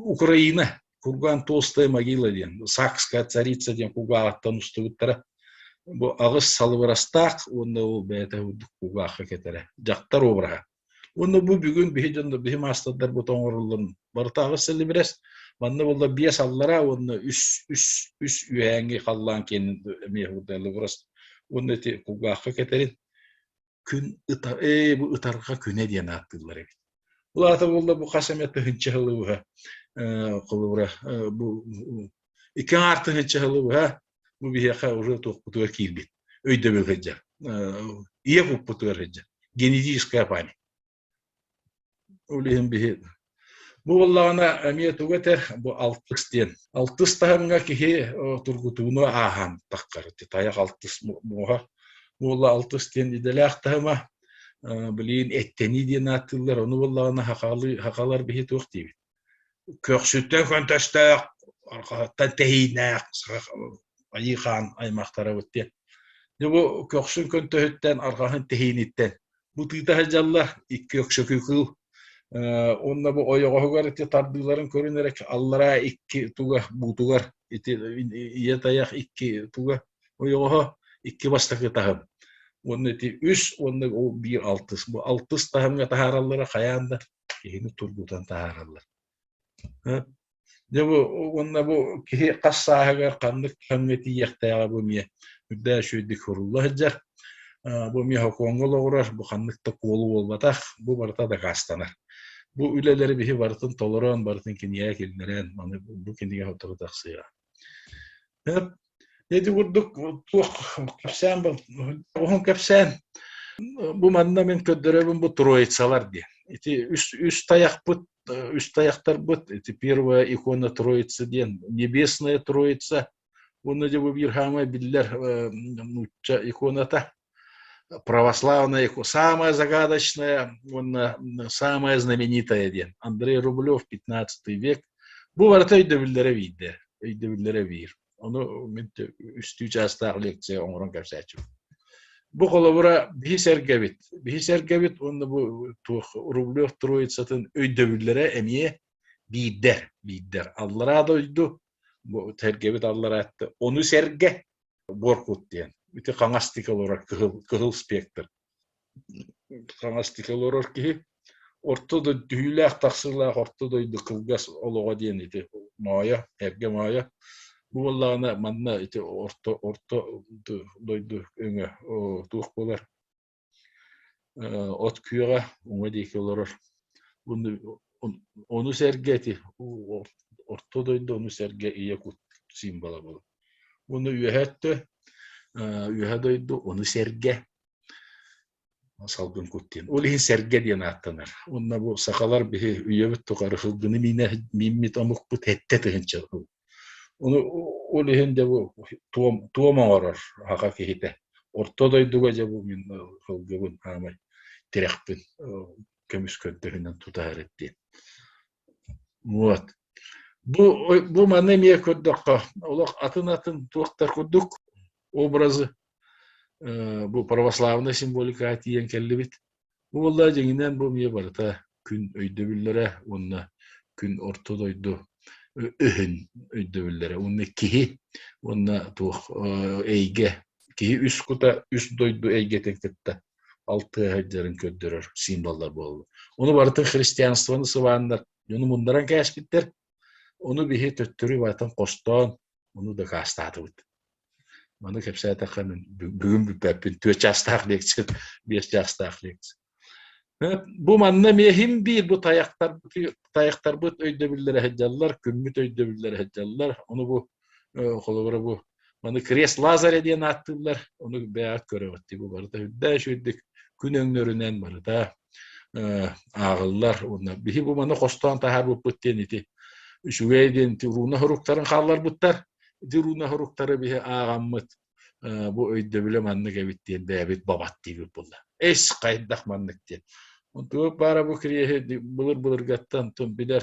Украина Курган Толстая могила diyen, Sakska царица diyen kuga attan ustuğuttara. Bu ağız salıvırastaq, onda o beyte hüddük kuga akı ketere. Jaktar obraha. Onu bu bugün bir canlı bir mastadır bu tonurulun. Bartağı seli biraz. Bana bulda bir sallara onu üç üyengi kallan kendi mehurdalı burası. Onu ti kugaha keterin. Gün ıtar bu ıtarga küne diye attılar evet. Ular da bulda bu kasemette hınçalı bu ha. Kulura bu iki artı hınçalı bu ha. Bu bir yaka uğru tokutu kilbit. Öyle bir hıcca. İyi kuputu hıcca. Genetik yapani. Olihim bir bu vallana emiyet ugeter bu altıs diyen. Altıs tahımga kihi turgutunu ahan takkar. Tayak altıs muha. Bu valla altıs diyen idelak tahıma bilin etteni diyen atıllar. Onu vallana hakalar bihi tuğ dibi. Köksütten kontaşta арқаттан тәйнәк айыхан аймақтара өтте. Бұл көкшін көнтөһіттен арқаһын тәйниттен. Бұл тыйтаһы жалла икки өкшөкүкүл. Онна бұл ойоғығар ете тардыларын көрінерек аллара икки туға бұтуғар. Ие таяқ икки туға ойоғығы икки бастықы тағым. Оны ете үш, оны ол бір алтыс. Бұл алтыс тағымға тағаралары қаянда кейіні тұргутан тағаралар. Онна бұл кейі қассағығар қандық қанметі еқтаяға бұл мие үдді шөйдік ұрылы жар. Бұл мие қоңғыл оғырар, бұл қандықты қолы болбатақ, бұл барта да қастанар. Бұл үлелері бігі бартын толыран, бартын кенеге келінерен, бұл кенеге отырдақ сыйға. Неде ұрдық, кәпсән бұл, оғын кәпсән. Бұл манна мен көддіребін бұл троицалар де. Үш таяқтар бұд, первая икона троицы ден, небесная троица. Оны де бұл бір хамай білдер иконата. Православная, самая загадочная, самая знаменитая ден. Андрей Рублев, 15 век. Бұл барта өйдебілдері вейдер. Оны үсті частағы лекция оңырын кәпсәтші. Бұл қолабыра бігі сәргәбет, оны бұл Рублев троицатын өйдебілдері әмие бейдер. Аллара да өйді, бұл сәргәбет аллара әтті. Оны сәрге борқұт ден. Үті қаңастикал орар, кығыл спектр. Қаңастикал орар кейі, ортыды дүйіләқ тақсырлақ, ортыды өйді қылғас олуға ден, еті мая, әрге мая. Бұл Allah'ına manna iti orta doydu öňe tuğ bolar. Ot küýüge oňa diýki bolar. Onu sergeti orta doydu onu serge iýe kut simbola bolar. Bunu üýhetdi. Üýhe doydu onu serge salgın kuttien. Olihin serge diýen atlanar. Onda bu sakalar bihi üýebit togary hılgyny mimmit amuk bu tette tygynça. Onu hende bu tuoma orar haka kehite. Ortodayduga jabu min hılgıbın amay direkpin kömüs köntöründen tutar etti. Вот. Bu manne miye köddükka. Olak atın tuaktar köddük obrazı. Bu pravoslавный simbolika atiyen kellibit. Bu vallahi jenginen bu miye barata kün öydöbüllere onna kün ortodaydu. Ühün öydöbüllere. Onna kihi onna tuh eyge kihi üst kuta üst doydu eyge tektette. Altı hacların köddürür simbollar boldu. Onu barata Hristiyanstığını sıvanlar. Onu bundaran käspitler. Onu bihi töttürü vatan kostan. Onu da kastatı bit. Onu kepsaya takanın. Bugün bir pepin 4 yaştaq leksin. 5 yaştaq leksin. Bu manna mehim bir bu tayaktar bu öydöbüllere hecallar. Kümmüt öydöbüllere hecallar. Onu bu kolabara bu. Onu kres lazar diyen attılar. Onu beyaz görevetti. Bu barada hüdda şüddük. Gün öňlöründen barada ağıllar. Bihi bu manna kostan tahar bu pütten iti. Şüveyden runa huruktarın kallar buttar. Runa huruktarı bihi ağammıt. Bu öydöbüle manna gevittiyen beyabit babat diye bulla. Es kaydak manlık diye. Onu para bu kriye bulur gattan tüm biler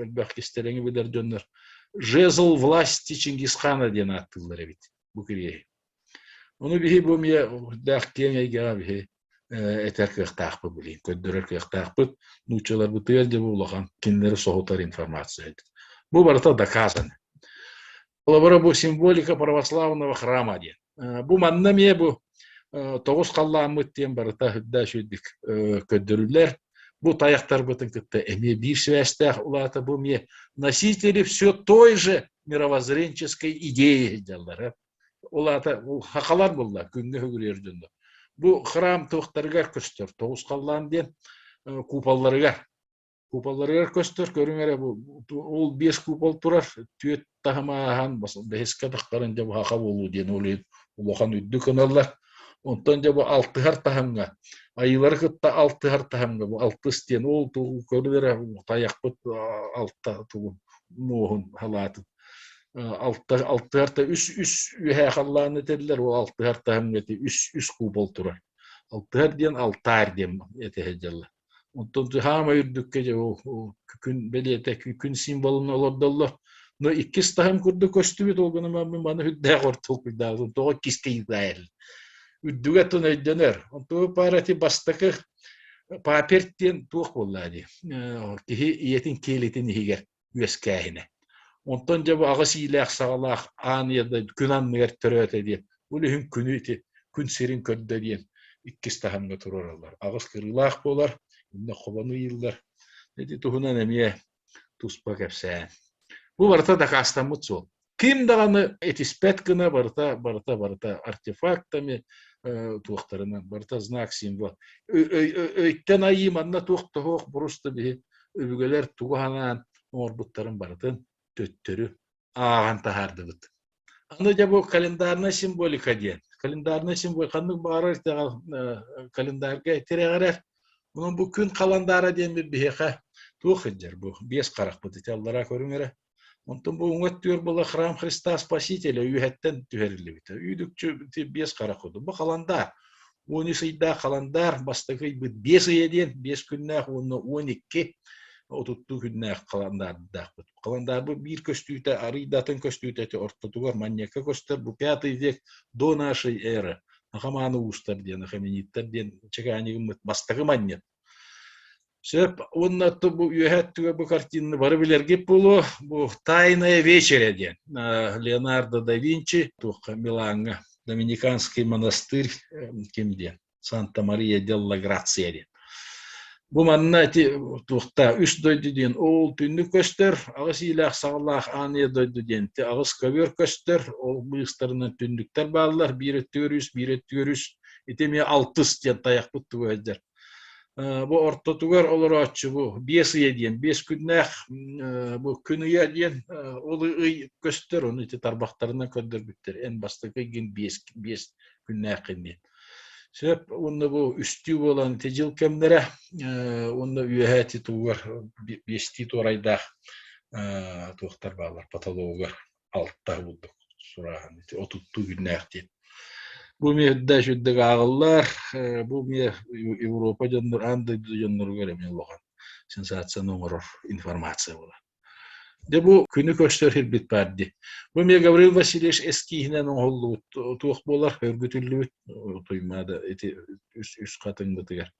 elbak istereni biler dönler. Жезл власти Чингисхана diyen attılar evet bu kriye. Onu bihi bu miye dağken ayga bihi eter kıhtaq bu bilin. Köddürür kıhtaq bu. Nuçalar bu tüyelde bu ulakan kinleri soğutar informasiya. Bu barata doказано. Olabara bu simbolika православного храма diyen. Bu manna miye bu toğuz kallamıt diyen barata hüdda şüddik köddürürler. Bu tayaktar butun kıtta emeği bir süvestah ulata bu miye носители все той же мировоззренческой идеи diyorlar. Ulata hakalar bullar günge hügürürdündü. Bu храм tuğtargar köstür. Toğuz kallan diyen kupallarıgar köstür. Görünere bu ol 5 kupal turar. Tüyet tahamahan basın. Beheske taklarınca bu haka bolu diyen olayın. Ulakan üddü kanallar. Ondan bu 6 har tahamga. Ayıları kıtta 6 har tahamga. Bu 6 isteyen ol görülere tayak bıt 6 tuğun. Muğun halatın. 6 harta üs ühe hallanı dediler. O 6 har tahamga üs kupal turar. 6 har diyen 6 har diyen etehecallah. Ondan hama yürüdük gece o kükün beliyete kükün simbolunu olurdu Allah. Но иккис тахам курду көстүбүт олгону маны хүддэ гортул куйдаа того кискей дайл. Үддүгө тон өйдөнөр. Онту парати бастакы папертен тух боллади. Кихи иетин келетин хигер үескәһине. Онтон жабы агыс иләк сагалах ан яда күнан нигер төрөтө ди. Улы хүн күнүти күн сирин көддө диен. Иккис тахамга туралар. Агыс кырылах болар. Инде хобаны йылдар. Деди тухунан эмие туспа кепсә. Бу барта да кастамыт сол. Ким даганы этиспет кына барта артефактами туохтарынан барта знак символ. Өйттен айым анна туохтохох просто би үбүгелер тугаханан орбуттарын бартын төттөрү ааган тахардыбыт. Аны да бу календарна символика диен. Календарна символ канны бары календарга терегерер. Bunun bu gün kalandara diyen bir biheka tuğhıcır bu. Bies karak bu detaylara görünür. Ondan bu unut diyor bu Hram Hristos Spasителя üyetten tüherili biter. Üydükçü bies karak oldu. Bu kalandar. 10 sayıda kalandar bastıkı bies yediyen bies günler onu 12 otuttu günler kalandar da. Kalandar bu bir köstüte arıdatın köstüte ortadoğu manyaka köster bu 5 век до нашей эры. Ахаманы устар диен, ахамениттер диен, чеканигим бастагы маннет. Сөп, оннатты бу үйәттігі бу картинны бары билергеп болу, бу «Тайная вечеря» диен. Леонардо да Винчи, туққа Миланга, Доминиканский монастырь, кем диен, Санта-Мария делла Грация диен. Бу манна туқта үш дойды диен, ол түнні көстер, ағыс илақ сағылақ ания дойды диен, ағыс көвер көстер, ол бұйыстарынан түндіктер бағылар, бире төрүс, етеме 60 диен таяқ бұтты көздер. Бу ортотугар олар атчы бу 5 диен, 5 күннәк, бу күнүе диен, ол ый көстер, оны тарбақтарынан көндер бүттер, en бастықы ген 5 күннәк диен. Сөп, оны bu üstü olan tecil kemlere, onu üyehati tuğar, beşti torayda tuğtar bağlar, patologar altta bulduk. Surahan, otuttu günler diye. Bu mehde şüddek ağıllar, bu meh Avrupa canlar, andı canlar göremiyor loğan. Sensasyon umurur, informasiya olar. De bu günü gösterir bit bardi. Bu me Gavril Vasilyevich eskihinen oldu tuğ bolar örgütüllü tuymada eti üst katın bitiger.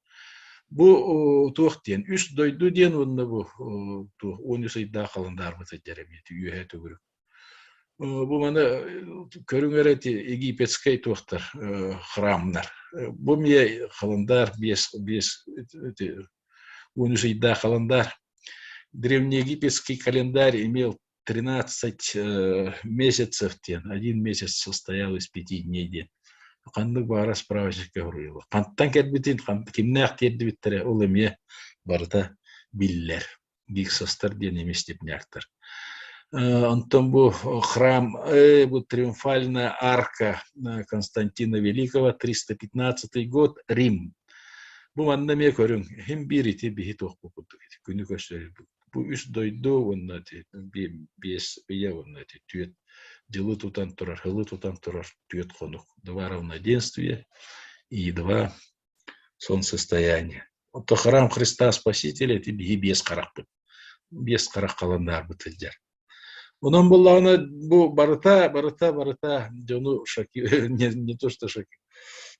Bu tuğ diyen üst doydu diyen onda bu tuğ 10 sayda kalandar mı teceremiyeti üye tügürü. Bu bana körünger eti Egipetskay tuğtar hramlar. Bu me kalandar 10 sayda kalandar. Древнеегипетский календарь имел 13 месяцев, 1 месяц состоял из 5 дней. Қандық бара справочникке ұрылы. Қанттан кәдбетін, кемнәқ терді біттірі, ол әме барда биллер. Биксостар ден емес деп нәқтір. Антон бұл храм, бұл триумфальная арка Константина Великого, 315 год, Рим. Бұл манда ме көрің, хем бір ете бейт оқпы бұлды. Күні көштерді. Bu üst doydu onunla бие onunla түйет жылы тутан турар, хылы тутан турар, түйет конук. 2 равноденствия и 2 солнцестояния. Вот храм Христа Спасителя это без карак. Без карак каландар бытылдар. Онан булланы бу барыта жону шаки не то что шаки.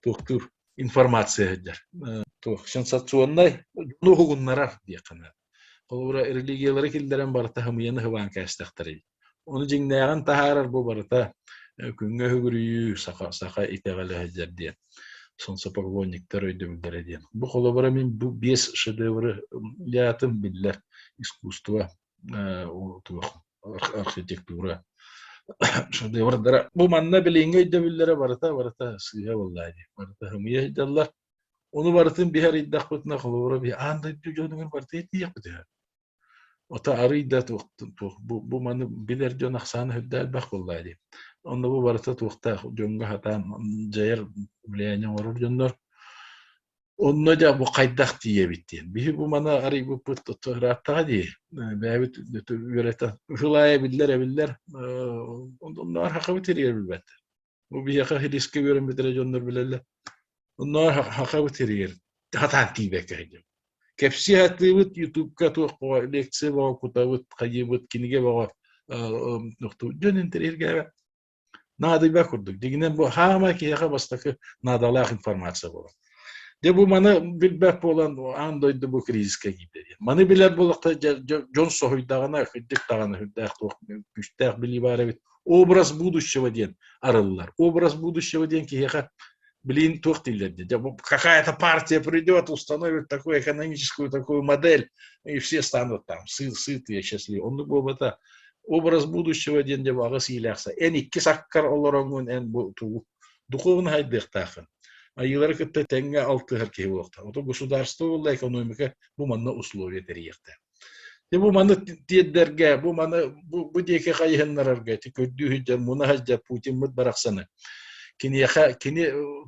Туктур информация дер. Тух сенсационный ну хугуннарар дияқана. Олора религиялары килдерен барта хамыяны хыван кәстәхтәре. Оны җиңнәгән тахарар бу барта күнгә хөгүрү сака итәгәле хәҗәрдә. Сонса поклонниктар өйдәмдәре дигән. Бу холобара мин бу 5 шедевры ятым билләр искусство, архитектура шедеврлары. Бу манна биленгә өйдәмләре барта сыя валлаһи. Барта хамыя җаллар. Onu barıtın bir her iddia kutuna kalıyor. Bir anda çocuğun barıtı etmeyecek mi diyor. O da arıyda bu manı bilir diyor naksanı hüddel bak vallahi. Onda bu barıtı tuğta jonga hatan cayır bileyene varır jonlar. Onu da bu kaydak diye bitti. Bir bu manı arı bu rahatta diye. Beyabit yöreten hılaya biller. Onlar hakkı bitiriyor bilbette. Bu bir yaka riski gören bitire jonlar bilirler. Onlar hakkı bitiriyor. Hatan tibek hocam. Kepsi hatlıbıt YouTube'ka tuğ leksiye bağ kutavıt kayıbıt kinige bağ Жөн интерьерге надый бакурдук. Дегенен бу хама кияха бастакы надалах информация була. Де бу маны билбек болан андойду бу кризиске гибери. Маны билер болакта Джон Сохуйдагана хиддик таганы хиддак күчтак били бары бит. Образ будущего ден арыллар. Образ будущего ден кияха блин тухтилерди. Какая-то партия придет, установит такую экономическую такую модель, и все станут там сытые, счастливые. Он был это образ будущего ден деп агыс илякса. Эн икки саккар олороңун эн бу духовный хайдыктахын. Айылары кытта тенге алты херке болокта. Ото государство экономика бу манна условия терьекте. Бу маны тиеддерге, бу маны бу деке кайһыннарга, көддүһүҗәр мунахаҗҗар Путин мыт бараксаны. Кини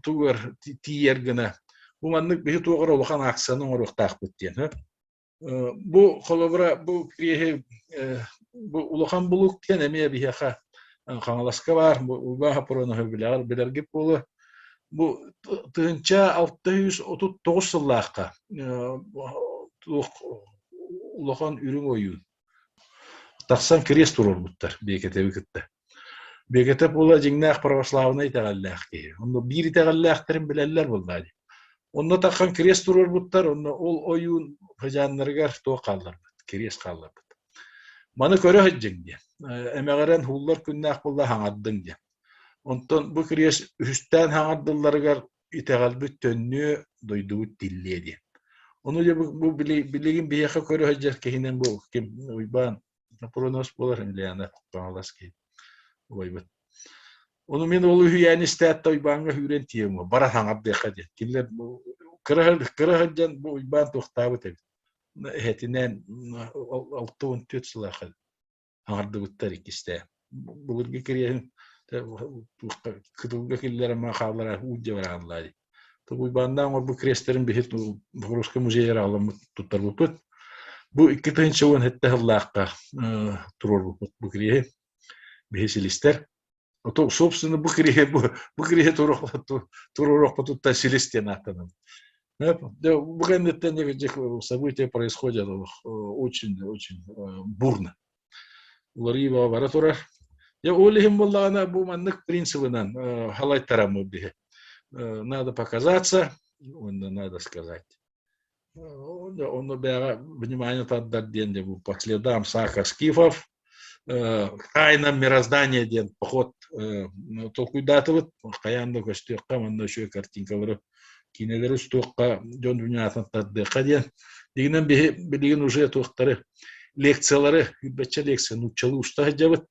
тугар тиергена. Бу манны бихи тугар олхан аксаны орыктак биттен. Бу холовра бу крие бу улахан булук кен эме бихаха хаңаласка бар, бу баха проны билерге болу. Бу тынча 639 сыллакка улахан үрүң ойун. Таксан крест урор буттар бекете бекетте. Бекете була жиңнак православный тәгаллах ки. Онда бири тәгаллахтырын билеллер булды. Онда таксан крест урор буттар, онда ол ойун хажаннарга то калдыр. Крест калдыр. Маны көрө хаҗҗың ди. Эмегәрен хуллар күннак булла хаңаддың ди. Онтон бу крест үстән хаңаддыларга итәгалбит төннү дойду дилледи. Onu da bu bilgin bir yaka körü haccar kehinen bu kim uyban pronos bolar emleyana bağlaski uyban. Onu men olu hüyani istatta uybanga hüren tiyemo bara hangap deka diye. Kimler bu kıra haccan bu uyban tohtabı tabi. Hetinden 6-14 sılakal hangardı guttar ikiste. Bulurgi kiriyen kıdılga killere makalara ucca var anlaydı. Tabii bandan bu krestlerin bir Ruska muzeyleri alımı tutar bu. Bu iki tane olan hatta Allah'a turur bu kriye bihisilistler. O da собственно bu kriye turur tutar silistyen attanım. Bu ganette ne gelecek события происходят очень бурно. Лариба варатура. Я олихим валлана bu manlık принципынан halay taramı diye. Надо показаться, надо сказать. Он внимание отдать день по следам саха скифов, тайнам мироздания день поход толку датывыт, каянда көстөк каманда еще картинкалары кинелери стокка жон дүйнөтөн таддыка ден. Дегенен билген уже токтары лекциялары, бече лекция нучалуу уста жабыт.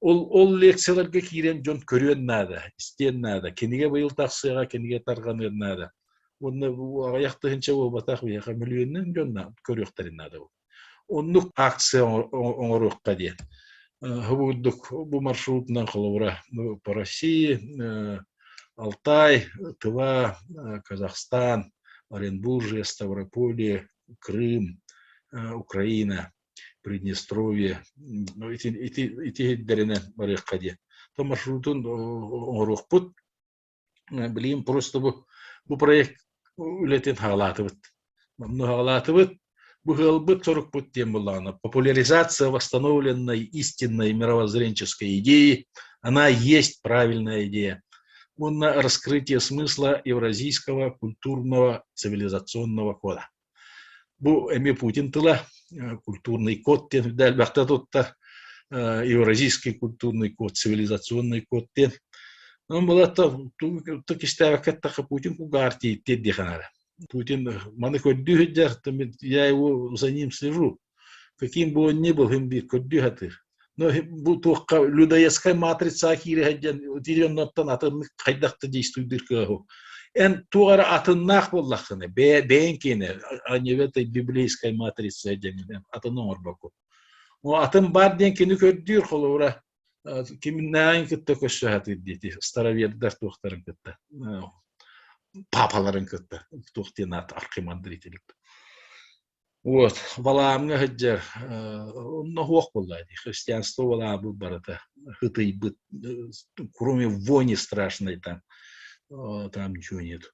Ол лекцияларга кирен жон көрүөн нада, истен нада, кениге быйыл таксыга, кениге тарганыр нада. Онда аяктыгынча бул батак бияка миллионнан жон көрөктөр нада. Онлук акция оңорукка ден. Бу маршрутунан кылыбыра по России, Алтай, Тыва, Казахстан, Оренбуржье, Ставрополье, Крым, Украина. Приднестровье, эти деревни барыхади. То маршрутун орухпут, блин, просто bu проект үлетен халатывыт. Мамну халатывыт, бу халбыт сорокпут тем была. Популяризация восстановленной истинной мировоззренческой идеи, она есть правильная идея. На раскрытие смысла евразийского культурного цивилизационного кода. Бу эми Путин тыла культурный код тен дальбахта тутта евразийский культурный код, цивилизационный код тен. Он была то кистава каттаха Путин кугарти тедди ханара. Путин маны көддүһүджар, я его за ним слежу. Каким бы он ни был, им бир көддүһатыр. Но бу туакка людоедская матрица акири хаджан тирионноттан атын кайдакта действуйдыр кыгы. Эн туара атыннах боллахыны, бейнкене, а не в этой библейской матрице атын орбаку. О атын бар ден кени көддүр холура, кимнен кытта көшөһатыр дети, старовердер туактарын кытта. Папаларын кытта, туактенат архимандрителик. Вот, баламга хаджар, но хуак боллайды. Христианство бала бу барата, хытый быт, кроме вони страшной там ничего нет.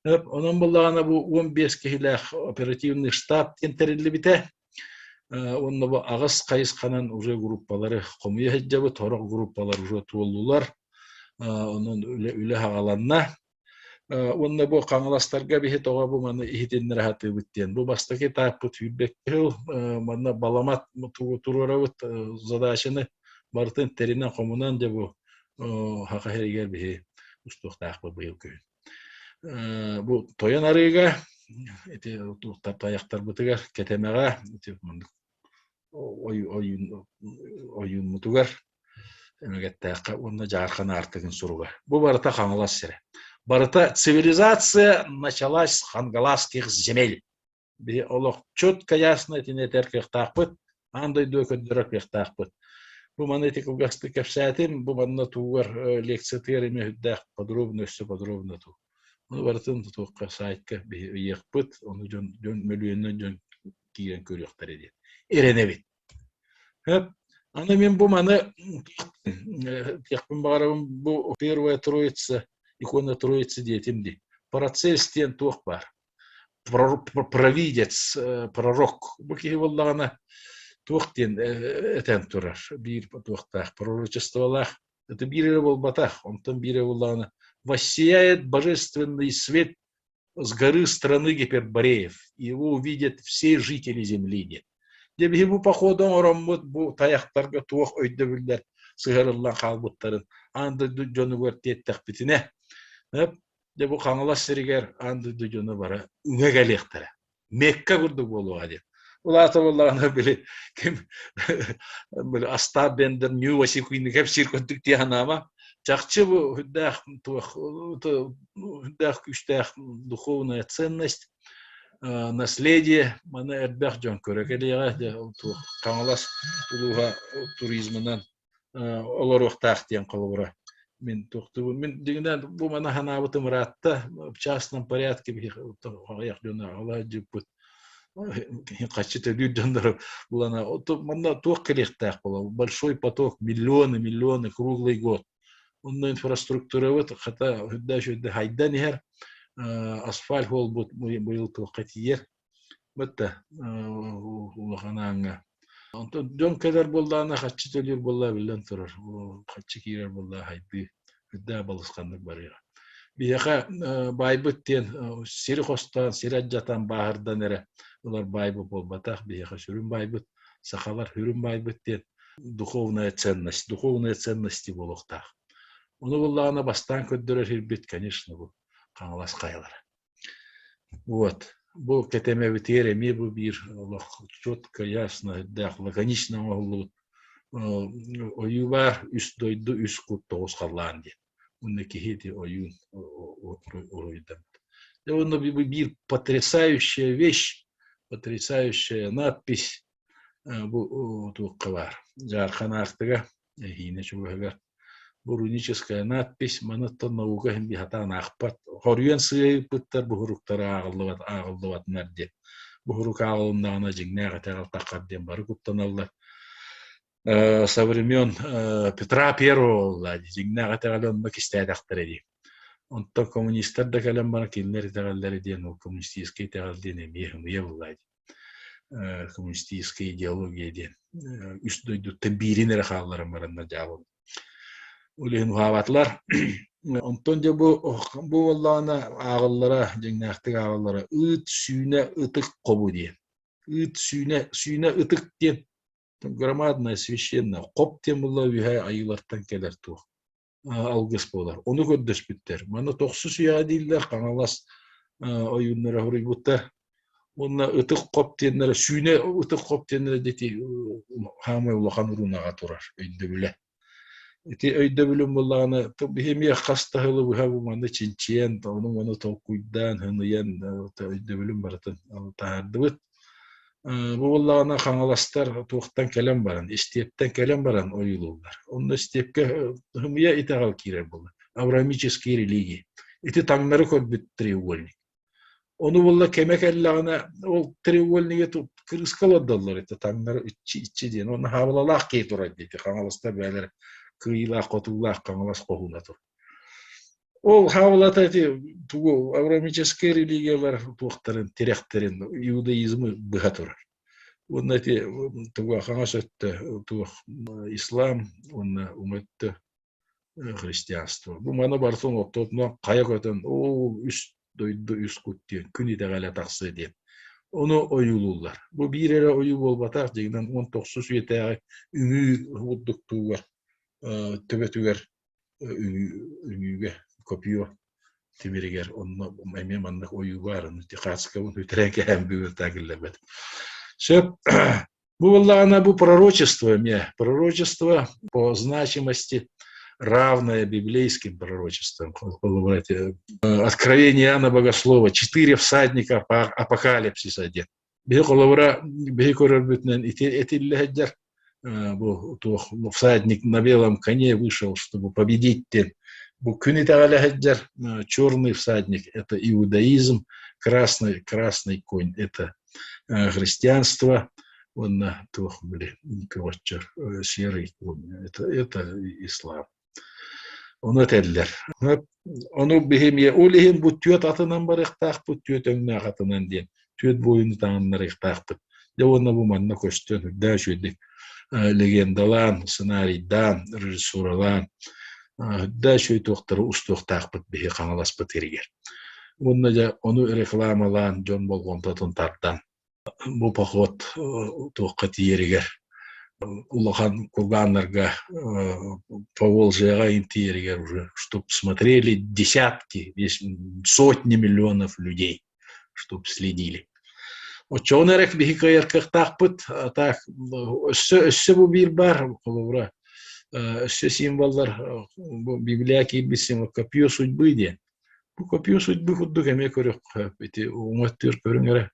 Onun bulağına bu 15 kişilik operatifный штаб enterlebite. Онна бу агыс кайысканан уже группалары комуя хеджабы торок группалар уже туоллулар. Онун үле хагаланна. Онна бу каңластарга бихи тога бу маны ихитиннер хаты биттен. Бу бастаки таппыт фидбэккел мана баламат турурабыт задачаны бартын теринен комунан де бу хака херигер бихи устуктаакпы быйыл күйүн. Бу тоян арыга эти таяктар бытыгар кетемега ойын мутугар эмегеттаакка онна жааркана артыгын суруга. Бу барыта каңлас сере. Барыта цивилизация началась с хангаласских земель. Бе олох четко ясно тинетер кехтаакпыт, андай дөкөддөрөк кехтаакпыт. Бу манетик угасты кепсатим, бу манна тугар лекция тереме хүддах подробно ту. Ну бартын туукка сайтка бейекпыт, оны жон мөлүөнөн жон кийген көрөктөр эди. Эренебит. Аны мен бу маны текпин барабым бу первая троица, икона троицы детимди. Парацельстен туох бар. Провидец, пророк. Бу ки воллагана туохтен этен турар. Бир туохтах пророчестволах. Это бире болбатах, он там бире воллагана. Воссияет божественный свет с горы страны Гипербореев. Его увидят все жители земли. Деп бу походон ороммут бу таяктарга туох өйдөбүллер сыгырылган халбуттарын анды жону көртеттек битине. Деп бу каңлас сиригер анды жону бара үңөгелектер. Мекка курдук болуга деп. Улата боллагана били ким били аста бендер нью васикуйны кеп сиркөттүк тиянама. Чакчы бу хүддах туох хүддах күчтах духовная ценность. Наследие мана эрбэх жон көрөкелега каңлас улуга туризмынан олоруктак тен кылыбыра мен токтубун мен дегенде бу мана ханабытым ратта в частном порядке аяк жона ала жиппут качыта людяндар булана мана ток келектак боло большой поток миллионы круглый год онна инфраструктура вот хата хүддаш хайдан хер асфальт хол быйыл токатиер бетте улаханаңа онто жон кедер болдана качы төлөр болла билен турар качы кирер болла хайды хүдда балыскандык барыга бияка байбыттен сири хостан сираджатан баардан эре улар байбы болбатак бияка сүрүн байбыт сакалар хүрүн байбыттен духовная ценности болохтак уну буллагана бастан көддөрөр хирбит конечно бу каңлас кайлар. Вот. Бу кетеме битере ми бу бир четко ясно да лаконично болду. Оюбар үс дойду үс кут тогуз калган ди. Уну кихити оюн ойдам. И он бир потрясающая вещь, потрясающая надпись бу тууккалар. Жархан артыга хине чугага руническая надпись манатта наука хим бихатан ахпат хорюен сыйпыттар бухуруктар агылдыбат нарде бухурук агылыннагана жигнага тагалтаккар дем бары куттаналлар со времен Петра Первого жигнага тагалонна кистадактар эди онто коммунисттар да калем бара килнер тагаллар ден коммунистический тагалден эмие буллади коммунистическая идеология ден үстөйдү тембиринер хаалларын баранна жабыл Улин хаватлар онтон же бу боллана агыллара жеңнактык агыллара ыт сүйне ытык кобу ден ыт сүйне ытык ден громадная священная коп тем булла виха айылартан келер ту алгыс болар ону көдөспүттер мана токсу сүйа дилдер каңалас оюннара хурибуттар онна ытык коп теннер сүйне ытык коп теннер дети хамы улахан урунага турар өйдө биле эти өйдө билим буллаганы бихемия кастахылы бу маны чинчен тону маны толкуйдан хыныян өйдө билим баратын таардыбыт бу буллагына каңаластар туктан келем баран истептен келем баран оюлуулар онда истепке хымия итагал кирер булды авраамические религии эти таңнары көрбүт треугольник ону булла кемекеллагына ол треугольниге крыскаладылар эти таңнары ичи ден оны хабалалак кей турат дейти каңаластар бәлер кыйла котулах каңлас кохуна тур. Ол хавлата тугу авраамическая религия бар туктарын теректерин иудаизмы быга турар. Он эти туга хангасет тух ислам, он умет христианство. Бу мана барсын оттот но каяк өтөн о үс дойду үс куттен күни дагала таксы деп. Onu oyulurlar. Bu bir yere oyu bolbatar degenden 19 süyete üngü hudduk tuğar töbetüger üngüge kopiyo timiriger onu emem anlık oyu var. Tikaska bunu trenke hem büyür takillebet. Söp bu vallahi bu пророчество по значимости равное библейским пророчествам. Откровение Иоанна Богослова, 4 всадника по апокалипсис один. Всадник на белом коне вышел, чтобы победить. Черный всадник – это иудаизм, красный конь – это христианство, серый конь – это ислам. Onu etediler. Onu bihimiye olihim bu tüyet atından barıqtaq bu tüyet önüne atından diyen. Tüyet boyunu tanınlar iqtaqtı. Ya ona bu manna koştun. Da şöyle legendalan, ssenariydan, rejissuralan. Da şöyle toqtırı ustuqtaq bihi qanalas bitiriger. Onu reklamalan John Bolgon tatın bu pahot toqqa tiyeriger. Улахан курганнарга Поволжья интерьер уже, чтобы смотрели десятки, сотни миллионов людей, чтобы следили. Вот что он эрек бихикаер как так пыт, так все бубир бар, коловра, все символдар библияки бисим копье судьбы де, bu копье судьбы худду кеме көрөк, эти уматтыр көрүңөрө.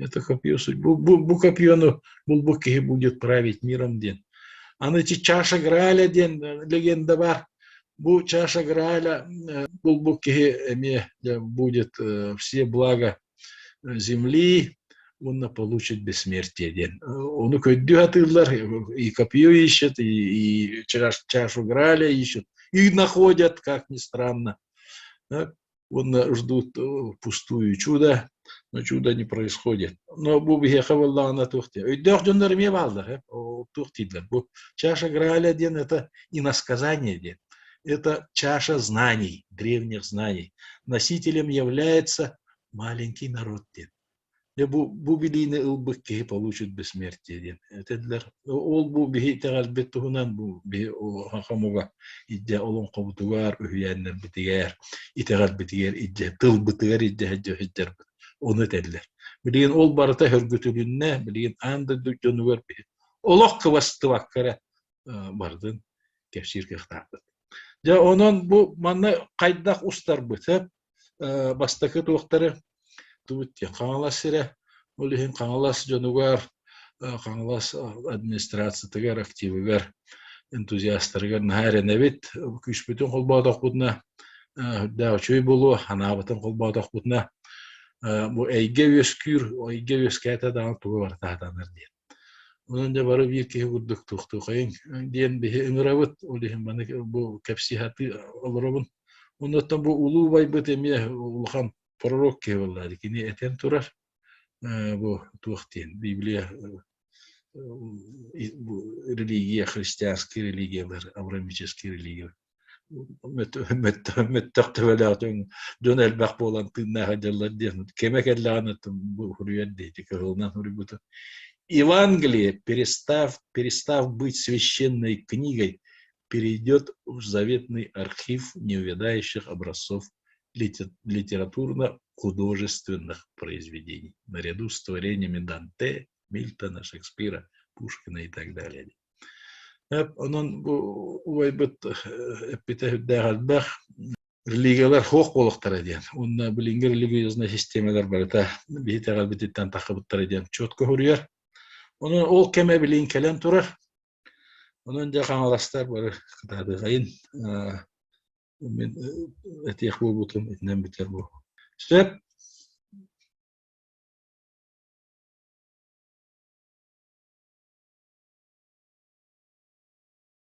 Это копье судьбы. Bu копье, bu кихи будет править миром ден. А эти чаша Грааля ден, легенда бар. Bu чаша Грааля, bu кихи будет все блага земли, он получит бессмертие ден. Он көйдü атырлар, и копье ищет, и чашу Грааля ищут, и находят, как ни странно. Он ждут пустую чудо. Но чудо не происходит. Но бубихеха валлана тухти. Идёх джондар ми валда, тухтидлер. Чаша Грааля ден это иносказание ден. Это чаша знаний, древних знаний. Носителем является маленький народ ден. Бубилины илбыкки получат бессмертие ден. Это для ол бубихи тагал беттухунан бубихи хахамуга идде олон кобутугар үхияннер битигер. Итагал битигер идде тыл битигер идде хеджер. Onu etediler. Bilgin ol barıta hörgütülünne, bilgin anda dükkanı vermeyin. Olaq kıvastı vakkara bardın, kefsir kıhtaqdı. Ya onun bu manna qaydaq ustar bütüp, bastakı tuğtarı tuğut ya, qanalas sire, olihin qanalas jonugar, qanalas administrasiyatıgar, aktivigar, entuziastırgar, nahare nevit, küçbütün kolbağdaq budna, da çöy bulu, hanabatın kolbağdaq budna, bu eyge öskete dağın tuğu var tahtanır diye. Onun da barı bir kere vurduk tuğdu kayın. Diyen bir ıngıravut, olihim bana bu kapsihatı alırabın. Ondan bu ulu baybıt emiye uluhan prorok ki vallahi ki ne eten turar. Bu tuğtiyen, Bibliya, bu religiya, hristiyanski religiyalar, avramические religiyalar. متقبلاتهم دون البقبولان تنا هجلا دين كما كان بحريات دي كهلنا хурибута. Евангелие, перестав быть священной книгой, перейдет в заветный архив неувядающих образцов литературно-художественных произведений, наряду с творениями Данте, Мильтона, Шекспира, Пушкина и так далее. Onun bu uvaybıt epitehüddağal religiyalar hoq boluqtar ediyen. Onun bilingi religiyozna sistemeler barıta bihitağal bititten takıbıttar ediyen çotku huruyar. Onun ol keme bilin kelem turar. Onun da kanalastar barı kıtadı gayın. Ben etiyek bu butum etinen biter bu. Söp